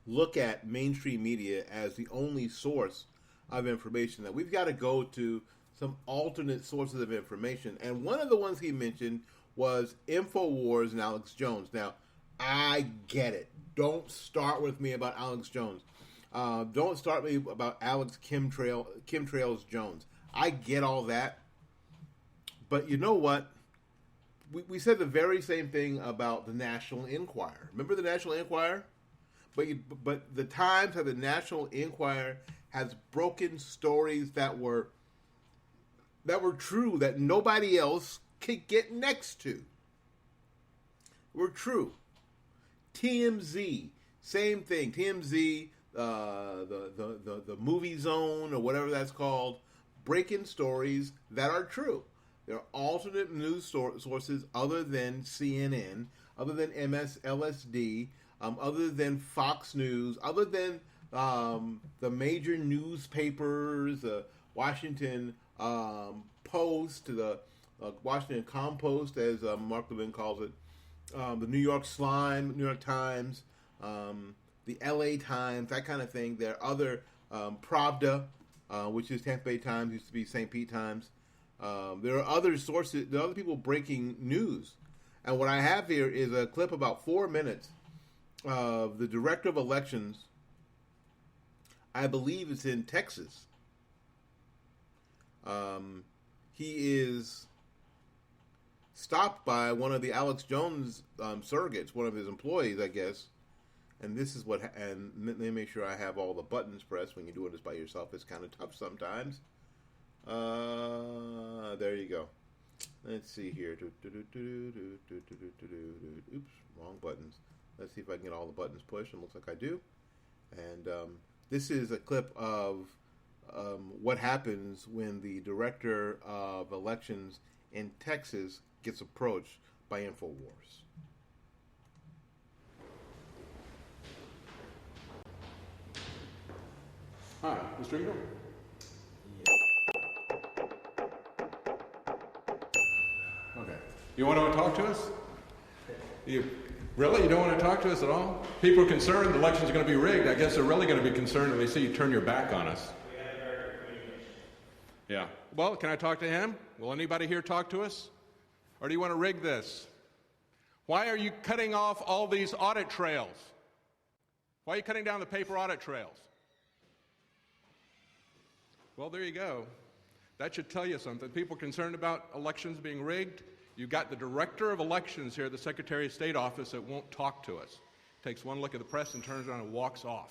look at mainstream media as the only source of information. That we've got to go to some alternate sources of information." And one of the ones he mentioned was InfoWars and Alex Jones. Now, I get it. Don't start with me about Alex Jones. Don't start with me about Alex Chemtrails Jones. I get all that. But you know what? We said the very same thing about the National Enquirer. Remember the National Enquirer? But the Times of the National Enquirer has broken stories that were true, that nobody else could get next to. Were true. TMZ, same thing. TMZ, the movie zone or whatever that's called, breaking stories that are true. There are alternate news sources other than CNN, other than MSLSD, other than Fox News, other than the major newspapers, the Washington Post, the Washington Compost, as Mark Levin calls it, the New York Slime, New York Times, the LA Times, that kind of thing. There are other Pravda, which is Tampa Bay Times, used to be St. Pete Times. There are other sources, there are other people breaking news. And what I have here is a clip about 4 minutes of the director of elections. I believe it's in Texas. He is stopped by one of the Alex Jones surrogates, one of his employees, I guess. And this is and let me make sure I have all the buttons pressed. When you're doing this by yourself, it's kind of tough sometimes. There you go. Let's see here. Oops, wrong buttons. Let's see if I can get all the buttons pushed. It looks like I do. And this is a clip of what happens when the director of elections in Texas gets approached by InfoWars. Hi, Mr. Ingram. Okay. You want to talk to us? You don't want to talk to us at all? People are concerned the election's going to be rigged. I guess they're really going to be concerned when they see you turn your back on us. Yeah. Well, can I talk to him? Will anybody here talk to us? Or do you want to rig this? Why are you cutting off all these audit trails? Why are you cutting down the paper audit trails? Well, there you go. That should tell you something. People concerned about elections being rigged. You've got the director of elections here at the Secretary of State office that won't talk to us. Takes one look at the press and turns around and walks off.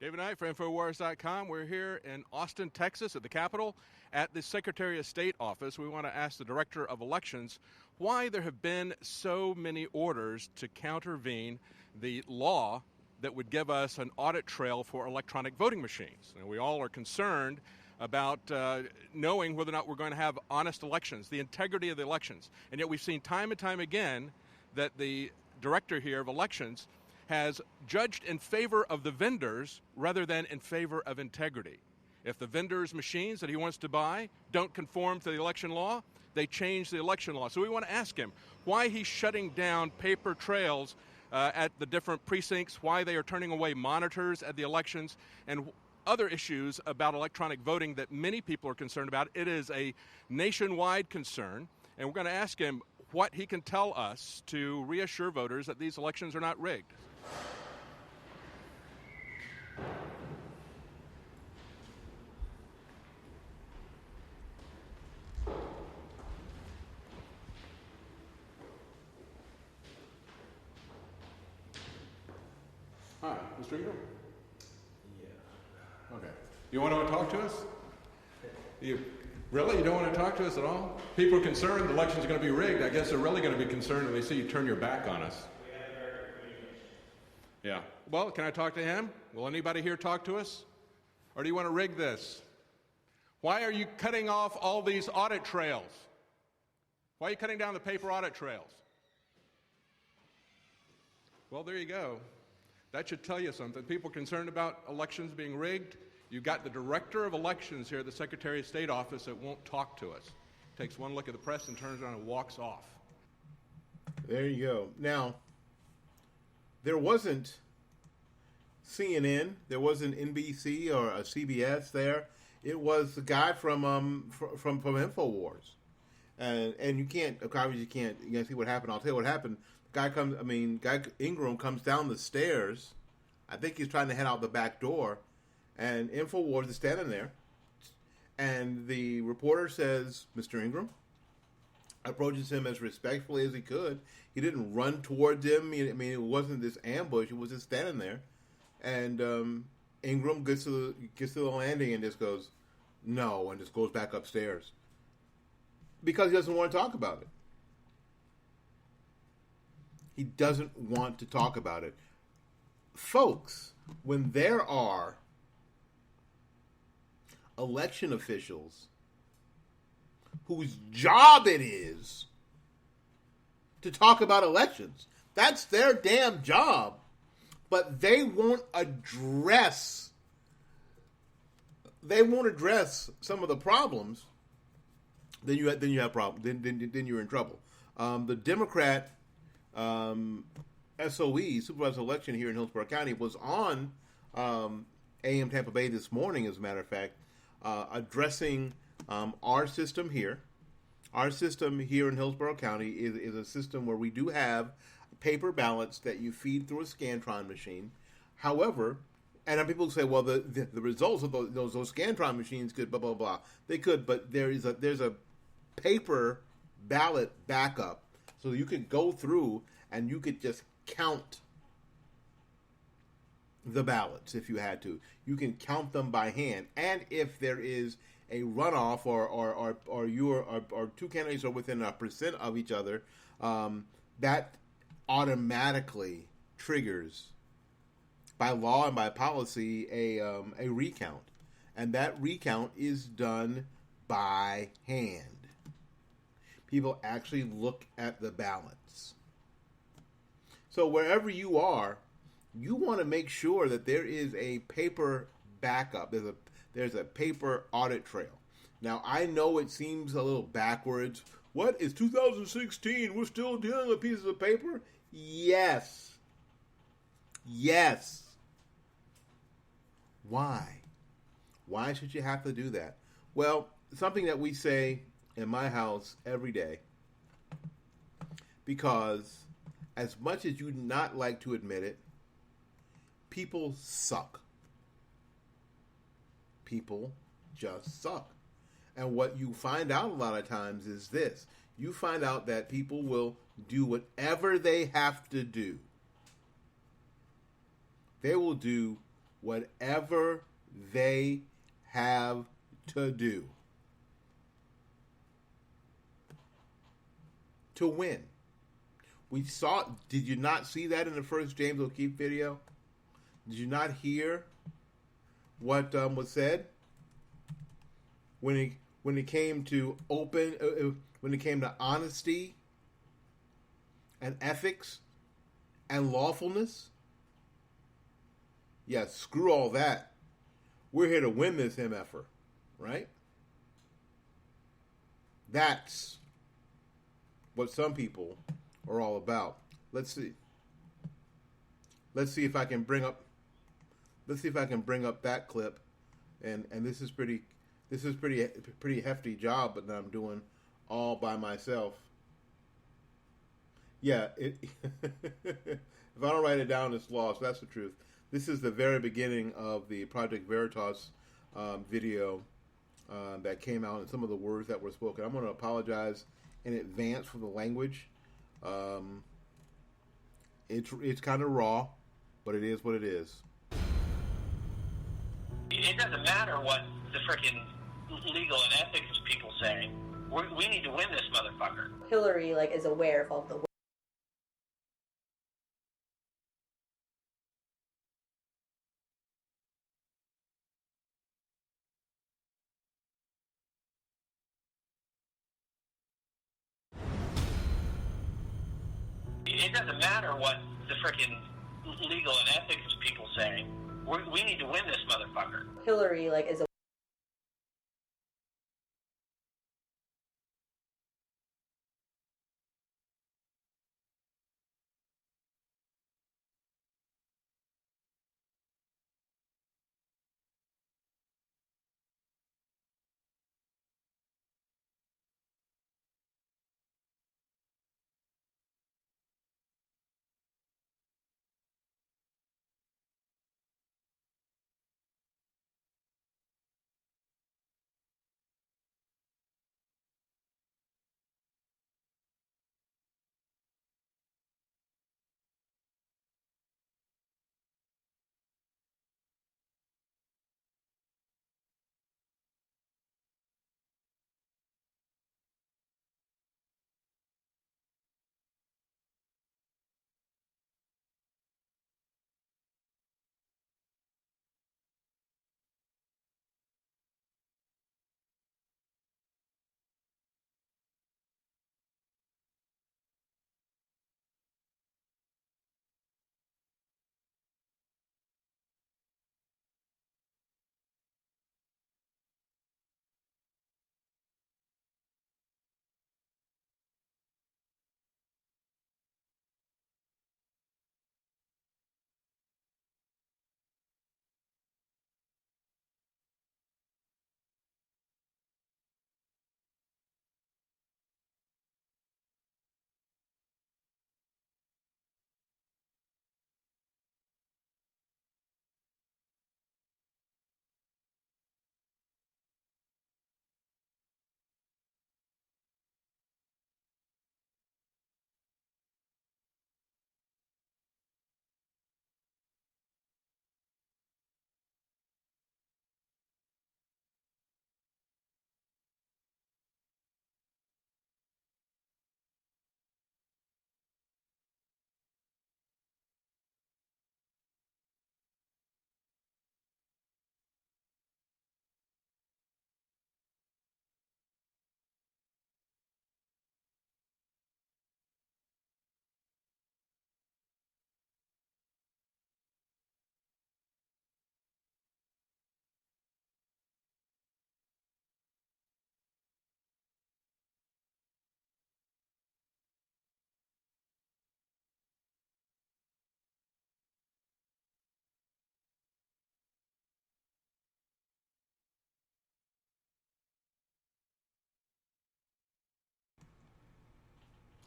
David Knight for Infowars.com. We're here in Austin, Texas at the Capitol at the Secretary of State office. We want to ask the director of elections why there have been so many orders to countervene the law that would give us an audit trail for electronic voting machines. And we all are concerned about knowing whether or not we're going to have honest elections, the integrity of the elections. And yet we've seen time and time again that the director here of elections has judged in favor of the vendors rather than in favor of integrity. If the vendors' machines that he wants to buy don't conform to the election law, they change the election law. So we want to ask him why he's shutting down paper trails at the different precincts, why they are turning away monitors at the elections, and other issues about electronic voting that many people are concerned about. It is a nationwide concern, and we're going to ask him what he can tell us to reassure voters that these elections are not rigged. Hi, Mr. Ingram? Yeah. Okay. You want to talk to us? You really? You don't want to talk to us at all? People are concerned the elections are going to be rigged. I guess they're really going to be concerned when they see you turn your back on us. Yeah. Well, can I talk to him? Will anybody here talk to us? Or do you want to rig this? Why are you cutting off all these audit trails? Why are you cutting down the paper audit trails? Well, there you go. That should tell you something. People concerned about elections being rigged. You've got the director of elections here at the Secretary of State office that won't talk to us. Takes one look at the press and turns around and walks off. There you go. Now, there wasn't CNN, there wasn't NBC or a CBS there. It was the guy from InfoWars, and you can't obviously you can't see what happened. I'll tell you what happened. Guy Ingram comes down the stairs. I think he's trying to head out the back door, and InfoWars is standing there. And the reporter says, "Mr. Ingram," approaches him as respectfully as he could. He didn't run towards him. I mean, it wasn't this ambush. It was just standing there. And Ingram gets to the landing and just goes, "No," and just goes back upstairs because he doesn't want to talk about it. He doesn't want to talk about it. Folks, when there are election officials whose job it is to talk about elections, that's their damn job, but they won't address some of the problems, then you're in trouble. The Democrat SOE, Supervisor Election here in Hillsborough County, was on AM Tampa Bay this morning, as a matter of fact, addressing our system here. Our system here in Hillsborough County is a system where we do have paper ballots that you feed through a Scantron machine. However, and people say, well, the results of those Scantron machines could blah blah blah. They could, but there's a paper ballot backup, so you could go through and you could just count the ballots if you had to. You can count them by hand, and if there is a runoff or two candidates are within 1% of each other, that automatically triggers, by law and by policy, a recount, and that recount is done by hand. People actually look at the ballots. So wherever you are, you want to make sure that there is a paper backup. There's a paper audit trail. Now, I know it seems a little backwards. What, is 2016? We're still dealing with pieces of paper? Yes. Yes. Why? Why should you have to do that? Well, something that we say in my house every day, because as much as you not like to admit it, people suck. People just suck. And what you find out a lot of times is this. You find out that people will do whatever they have to do. They will do whatever they have to do to win. Did you not see that in the first James O'Keefe video? Did you not hear what was said when it came to when it came to honesty and ethics and lawfulness? Yeah, screw all that. We're here to win this MFR, right? That's what some people are all about. Let's see if I can bring up that clip, and this is pretty hefty job, but I'm doing all by myself. Yeah, if I don't write it down, it's lost. That's the truth. This is the very beginning of the Project Veritas video that came out and some of the words that were spoken. I'm going to apologize in advance for the language. It's kind of raw, but it is what it is. It doesn't matter what the frickin' legal and ethics people say. We need to win this motherfucker. Hillary is aware of all the. It doesn't matter what the frickin' legal and ethics people say. We need to win this motherfucker. Hillary is a.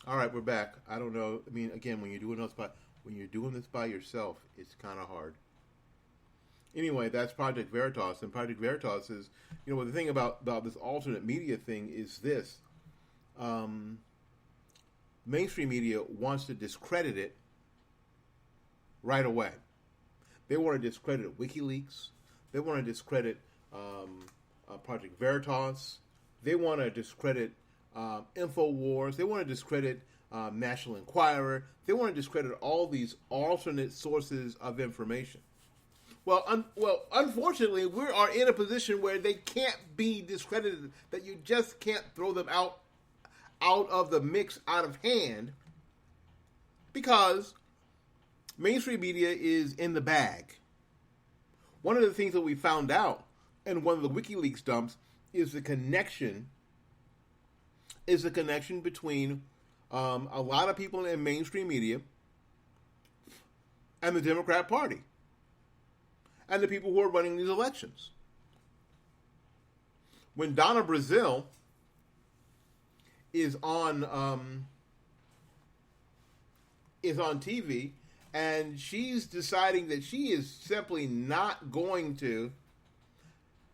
All right, we're back. I don't know. I mean, again, when you're doing this by yourself, it's kind of hard. Anyway, that's Project Veritas, and Project Veritas is, the thing about this alternate media thing is this: mainstream media wants to discredit it right away. They want to discredit WikiLeaks. They want to discredit Project Veritas. They want to discredit InfoWars. They want to discredit National Enquirer. They want to discredit all these alternate sources of information. Well, unfortunately, we are in a position where they can't be discredited. That you just can't throw them out of the mix, out of hand, because mainstream media is in the bag. One of the things that we found out, and one of the WikiLeaks dumps, is the connection between a lot of people in mainstream media and the Democrat Party and the people who are running these elections. When Donna Brazile is on is on TV, and she's deciding that she is simply not going to.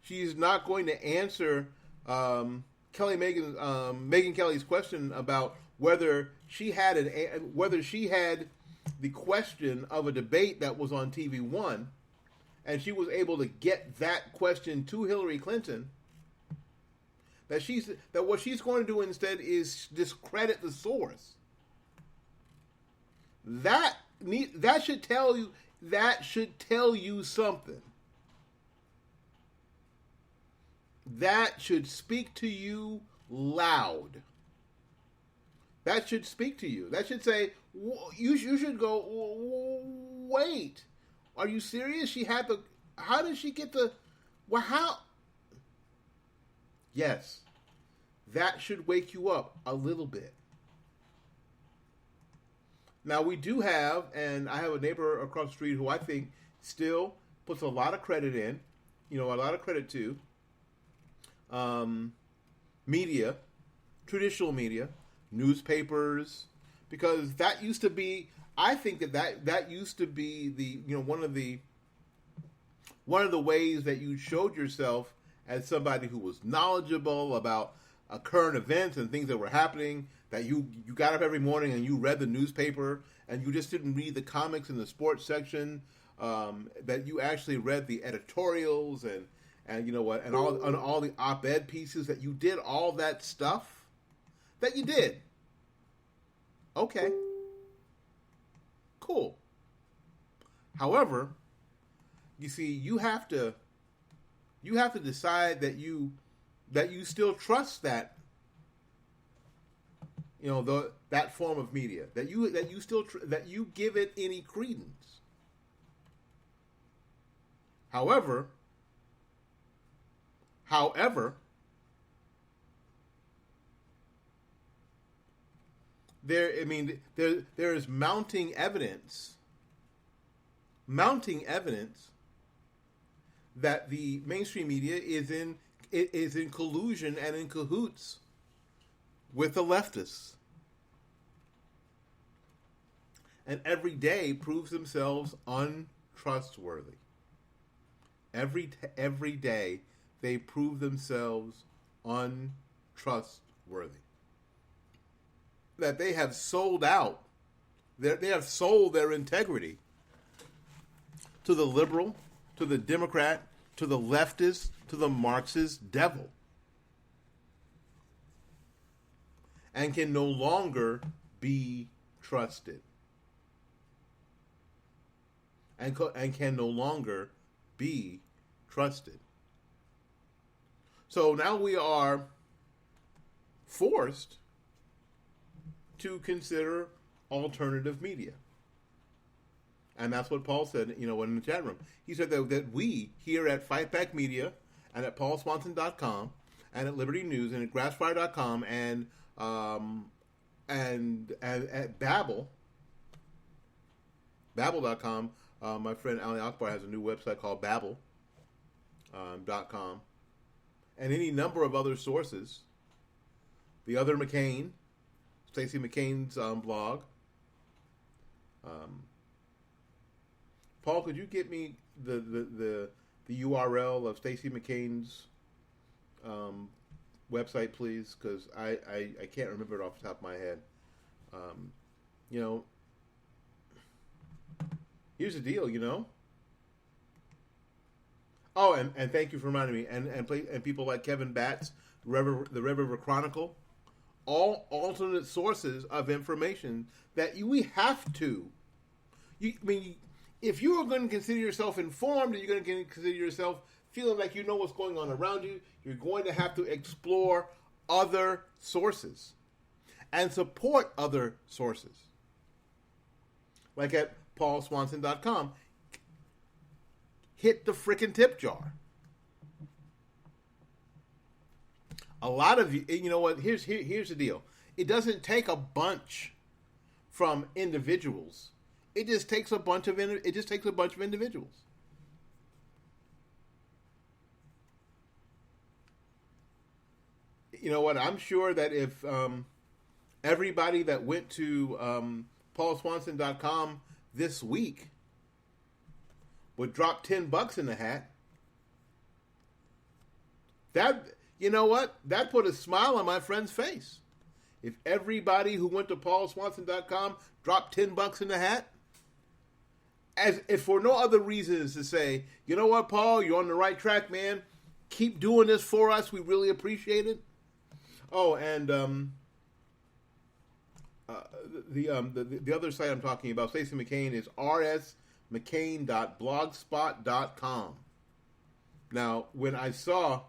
She's not going to answer Megyn Kelly's question about whether she had the question of a debate that was on TV One, and she was able to get that question to Hillary Clinton. That what she's going to do instead is discredit the source. That should tell you something. That should speak to you loud. That should speak to you. That should say, you should go, wait, are you serious? How did she get how? Yes, that should wake you up a little bit. Now we do have, and I have a neighbor across the street who I think still puts a lot of credit in, a lot of credit to media, traditional media, newspapers, because that used to be, I think that used to be the, one of the ways that you showed yourself as somebody who was knowledgeable about current events and things that were happening, that you got up every morning and you read the newspaper, and you just didn't read the comics in the sports section, that you actually read the editorials and all the op-ed pieces, that you did all that stuff that you did. Okay. Cool. However, you see, you have to decide that you still trust that, that form of media, that you give it any credence. However, there is mounting evidence that the mainstream media is in collusion and in cahoots with the leftists, and every day proves themselves untrustworthy. Every day they prove themselves untrustworthy. That they have sold out. They have sold their integrity to the liberal, to the Democrat, to the leftist, to the Marxist devil, and can no longer be trusted, and can no longer be trusted. So now we are forced to consider alternative media. And that's what Paul said, in the chat room. He said that we here at Fight Back Media and at paulswanson.com and at Liberty News and at grassfire.com and at Babbel.com. My friend Ali Akbar has a new website called Babbel.com. And any number of other sources. The other McCain, Stacey McCain's blog. Paul, could you get me the URL of Stacey McCain's website, please? Because I can't remember it off the top of my head. Here's the deal, Oh, and thank you for reminding me. And people like Kevin Batts, the Red River Chronicle, all alternate sources of information that we have to. If you are going to consider yourself informed, and you're going to consider yourself feeling like you know what's going on around you, you're going to have to explore other sources and support other sources. Like at paulswanson.com, hit the frickin' tip jar. A lot of you, what? Here's the deal. It doesn't take a bunch from individuals. It just takes a bunch of individuals. You know what? I'm sure that if everybody that went to PaulSwanson.com this week would drop $10 in the hat, that, you know what? That put a smile on my friend's face. If everybody who went to PaulSwanson.com dropped $10 in the hat, as if for no other reason as to say, you know what, Paul, you're on the right track, man. Keep doing this for us. We really appreciate it. Oh, and the other site I'm talking about, Stacey McCain, is rsmccain.blogspot.com. Now, when I saw,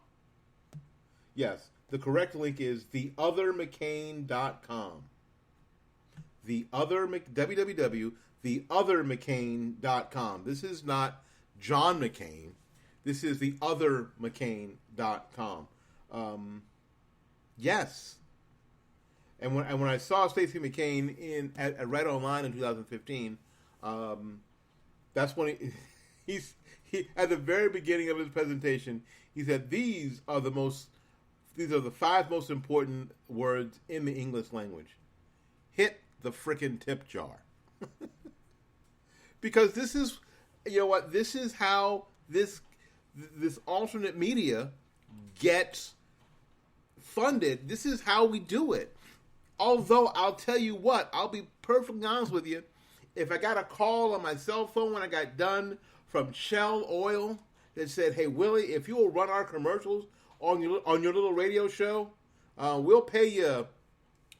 yes, the correct link is theothermccain.com. www.theothermccain.com. This is not John McCain. This is theothermccain.com. Yes. And when I saw Stacey McCain at Right Online in 2015, that's when he at the very beginning of his presentation, he said, these are the 5 most important words in the English language. Hit the frickin' tip jar. Because this is, you know what, this is how this alternate media gets funded. This is how we do it. Although, I'll tell you what, I'll be perfectly honest with you. If I got a call on my cell phone when I got done from Shell Oil that said, hey, Willie, if you will run our commercials on your little radio show, we'll pay you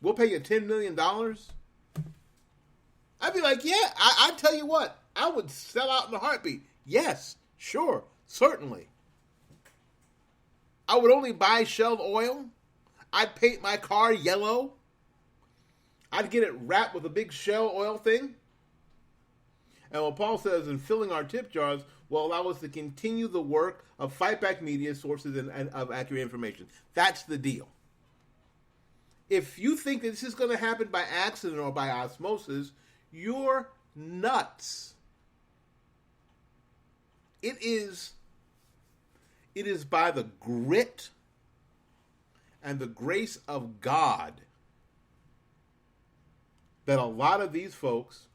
$10 million. I'd be like, yeah, I tell you what, I would sell out in a heartbeat. Yes, sure, certainly. I would only buy Shell Oil. I'd paint my car yellow. I'd get it wrapped with a big Shell Oil thing. And what Paul says, in filling our tip jars will allow us to continue the work of fightback media sources and of accurate information. That's the deal. If you think that this is going to happen by accident or by osmosis, you're nuts. It is by the grit and the grace of God that a lot of these folks,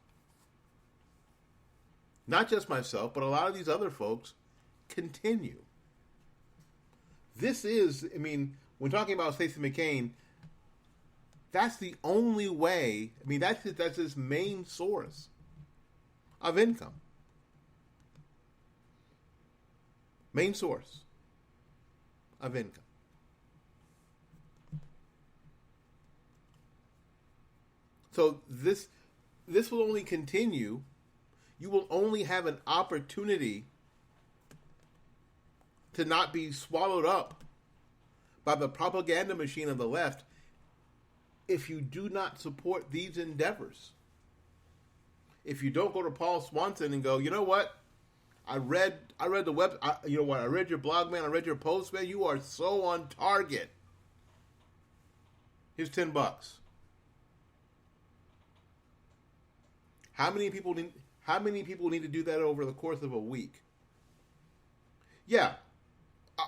not just myself, but a lot of these other folks, continue. This is, I mean, when talking about Stacey McCain, that's the only way, I mean, that's his main source of income. Main source of income. So this will only continue. You will only have an opportunity to not be swallowed up by the propaganda machine of the left if you do not support these endeavors. If you don't go to Paul Swanson and go, you know what? I read the web. You know what? I read your blog, man. I read your post, man. You are so on target. Here's $10. How many people need to do that over the course of a week? Yeah,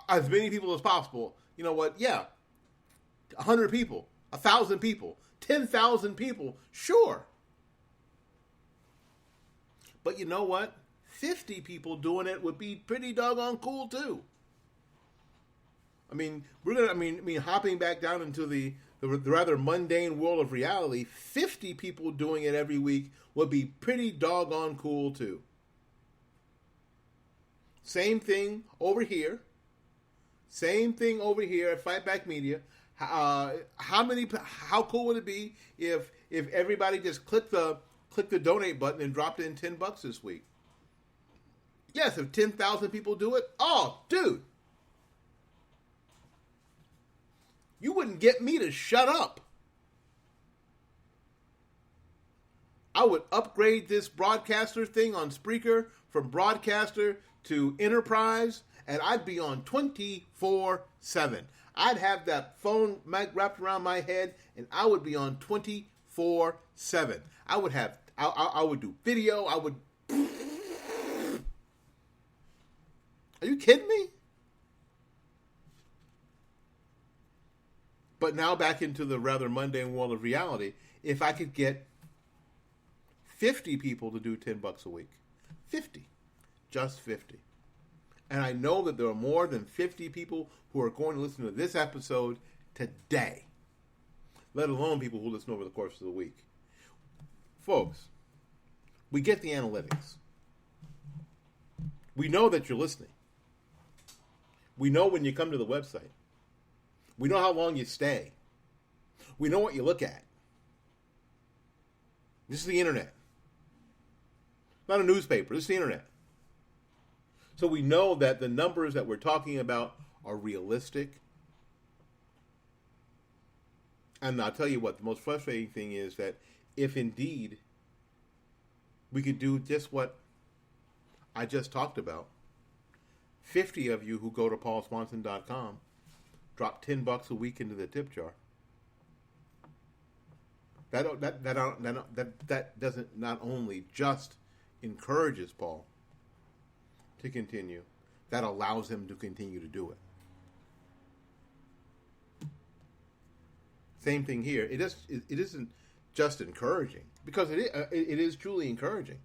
as many people as possible. You know what? Yeah, 100 people, 1,000 people, 10,000 people. Sure, but you know what? 50 people doing it would be pretty doggone cool too. I mean, hopping back down into the rather mundane world of reality, 50 people doing it every week would be pretty doggone cool too. Same thing over here. Same thing over here at Fightback Media. How cool would it be if everybody just clicked the donate button and dropped in $10 this week? Yes, if 10,000 people do it, oh, dude. You wouldn't get me to shut up. I would upgrade this broadcaster thing on Spreaker from broadcaster to enterprise, and I'd be on 24/7. I'd have that phone mic wrapped around my head, and I would be on 24/7. I would do video. Are you kidding me? But now back into the rather mundane world of reality. If I could get 50 people to do $10 a week. 50. Just 50. And I know that there are more than 50 people who are going to listen to this episode today, let alone people who listen over the course of the week. Folks, we get the analytics. We know that you're listening. We know when you come to the website. We know how long you stay. We know what you look at. This is the internet. Not a newspaper. This is the internet. So we know that the numbers that we're talking about are realistic. And I'll tell you what, the most frustrating thing is that if indeed we could do just what I just talked about, 50 of you who go to paulswanson.com drop $10 a week into the tip jar. That doesn't not only just encourages Paul to continue, that allows him to continue to do it. Same thing here. It isn't just encouraging, because it is truly encouraging,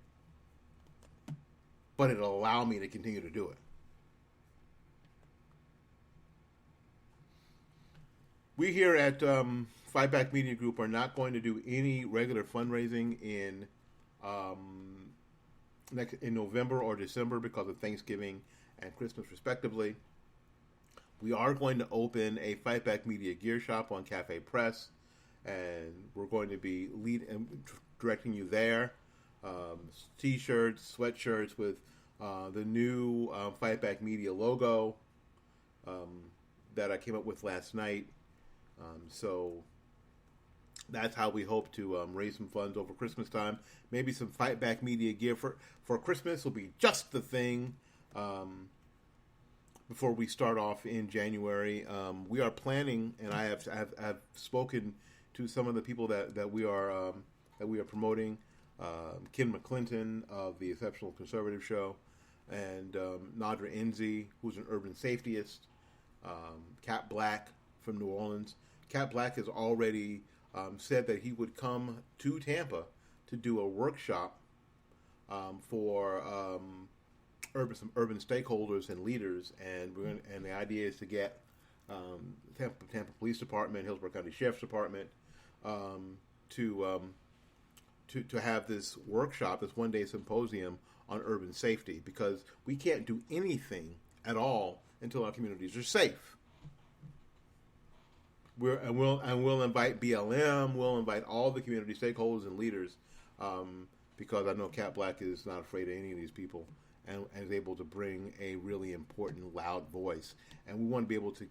but it'll allow me to continue to do it. We here at Fight Back Media Group are not going to do any regular fundraising in November or December because of Thanksgiving and Christmas, respectively. We are going to open a Fight Back Media gear shop on Cafe Press, and we're going to be directing you there. T-shirts, sweatshirts with the new Fight Back Media logo that I came up with last night. So that's how we hope to raise some funds over Christmas time. Maybe some Fight Back Media gear for Christmas will be just the thing. Before we start off in January, we are planning, and I have spoken to some of the people that we are promoting. Ken McClinton of the Exceptional Conservative Show, and Nadra Enzi, who's an urban safetyist. Cat Black from New Orleans. Cat Black has already said that he would come to Tampa to do a workshop for some urban stakeholders and leaders, and the idea is to get Tampa Police Department, Hillsborough County Sheriff's Department to have this workshop, this one-day symposium on urban safety, because we can't do anything at all until our communities are safe. We'll invite BLM, we'll invite all the community stakeholders and leaders, because I know Cat Black is not afraid of any of these people, and is able to bring a really important, loud voice. And we want to be able to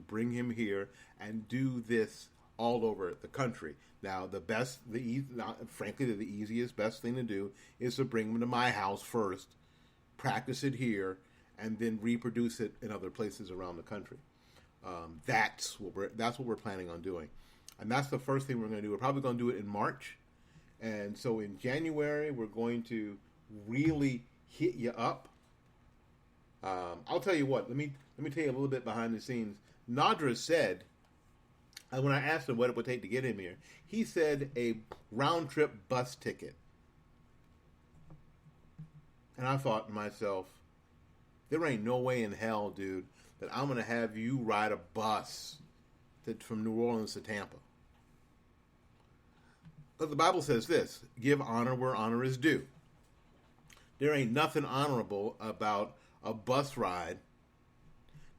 bring him here and do this all over the country. Now, frankly, the easiest, best thing to do is to bring him to my house first, practice it here, and then reproduce it in other places around the country. That's what we're planning on doing, and that's the first thing we're going to do. We're probably going to do it in March, and so in January we're going to really hit you up. I'll tell you what. Let me tell you a little bit behind the scenes. Nadra said, and when I asked him what it would take to get him here, he said a round trip bus ticket, and I thought to myself, there ain't no way in hell, dude, that I'm going to have you ride a bus from New Orleans to Tampa. But the Bible says this: give honor where honor is due. There ain't nothing honorable about a bus ride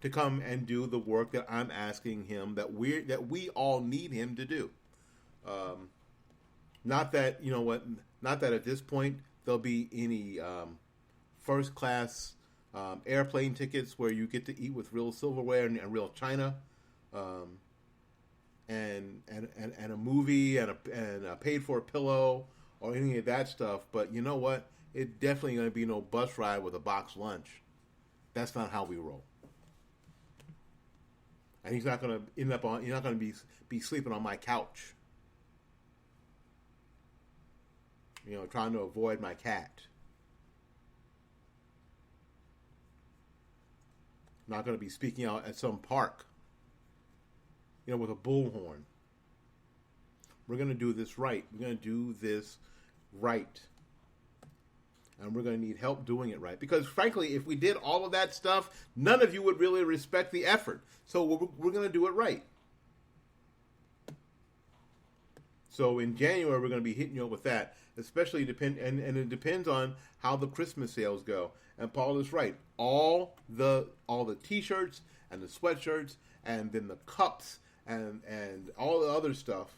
to come and do the work that I'm asking him, that we all need him to do. Not that at this point there'll be any first class airplane tickets where you get to eat with real silverware and real china, and a movie and a paid for pillow or any of that stuff. But you know what? It's definitely going to be no bus ride with a box lunch. That's not how we roll. And he's not going to end up on. You're not going to be sleeping on my couch. Trying to avoid my cat. Not going to be speaking out at some park, with a bullhorn. We're going to do this right. We're going to do this right. And we're going to need help doing it right. Because, frankly, if we did all of that stuff, none of you would really respect the effort. So we're going to do it right. So in January, we're going to be hitting you up with that. Especially and it depends on how the Christmas sales go. And Paul is right. All the T-shirts and the sweatshirts and then the cups and all the other stuff.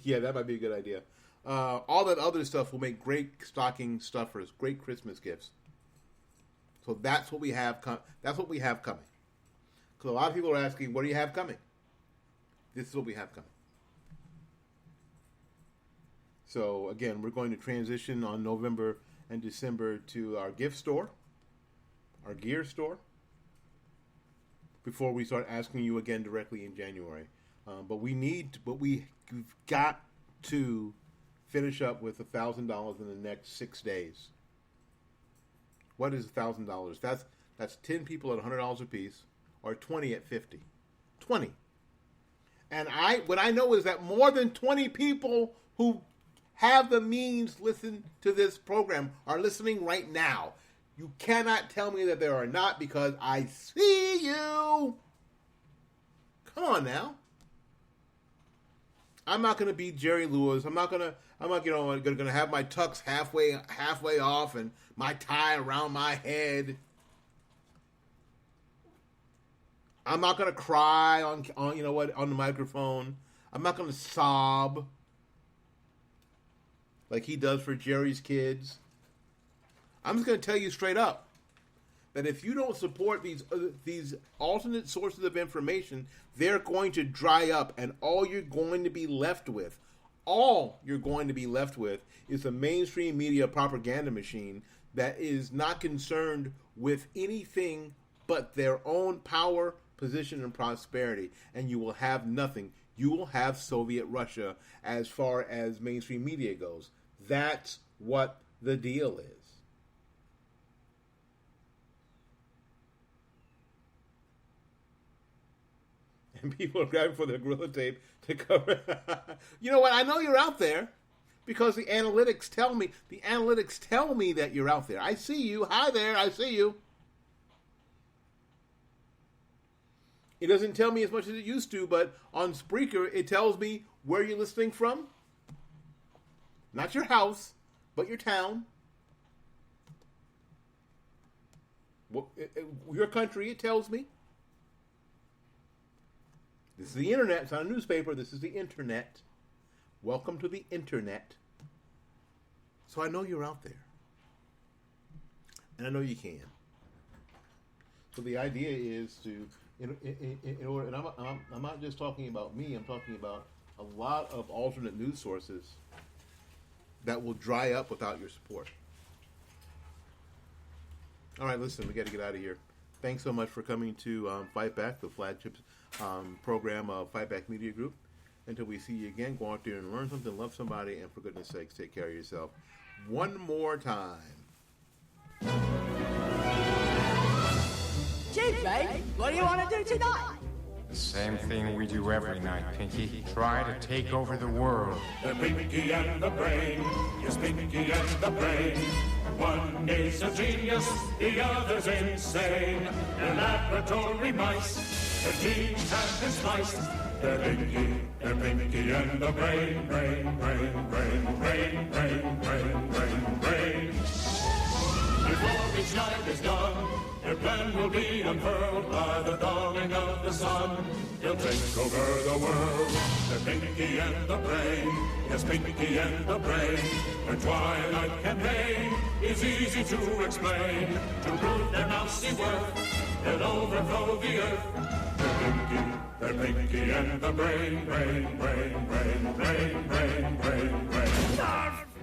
Yeah, that might be a good idea. All that other stuff will make great stocking stuffers, great Christmas gifts. So that's what we have. That's what we have coming. Because a lot of people are asking, "What do you have coming?" This is what we have coming. So again, we're going to transition on November and December to our gift store, our gear store, before we start asking you again directly in January. But we've got to finish up with $1,000 in the next 6 days. What is $1,000? That's 10 people at $100 a piece, or 20 at 50. 20. And what I know is that more than 20 people who have the means listen to this program are listening right now. You cannot tell me that there are not, because I see you. Come on now. I'm not going to be Jerry Lewis. I'm not going to have my tux halfway off and my tie around my head. I'm not going to cry on the microphone. I'm not going to sob like he does for Jerry's kids. I'm just going to tell you straight up that if you don't support these alternate sources of information, they're going to dry up, and all you're going to be left with is a mainstream media propaganda machine that is not concerned with anything but their own power, position, and prosperity. And you will have nothing. You will have Soviet Russia as far as mainstream media goes. That's what the deal is. And people are grabbing for their Gorilla Tape to cover. You know what? I know you're out there because the analytics tell me. The analytics tell me that you're out there. I see you. Hi there. I see you. It doesn't tell me as much as it used to, but on Spreaker, it tells me where you're listening from. Not your house, but your town. Your country, it tells me. This is the internet. It's not a newspaper. This is the internet. Welcome to the internet. So I know you're out there. And I know you can. So the idea is to, in order, and I'm not just talking about me, I'm talking about a lot of alternate news sources that will dry up without your support. All right, listen, we got to get out of here. Thanks so much for coming to Fight Back, the flagship program of Fight Back Media Group. Until we see you again, go out there and learn something, love somebody, and for goodness sakes, take care of yourself. One more time. Gee, Ray, what do you want to do tonight? The same thing we do every night, Pinky. Try to take over the world. The Pinky and the Brain, yes, Pinky and the Brain. One is a genius, the other's insane. They're laboratory mice, their genes have been spliced. They're Pinky and the Brain, brain, brain, brain, brain, brain, brain, brain, brain. Before each night is done, their plan will be unfurled by the dawning of the sun. They'll take over the world. They're Pinky and the Brain. Yes, Pinky and the Brain. Their twilight campaign is easy to explain. To prove their mousy worth, they'll overthrow the earth. They're Pinky and the Brain, brain, brain, brain, brain, brain, brain, brain.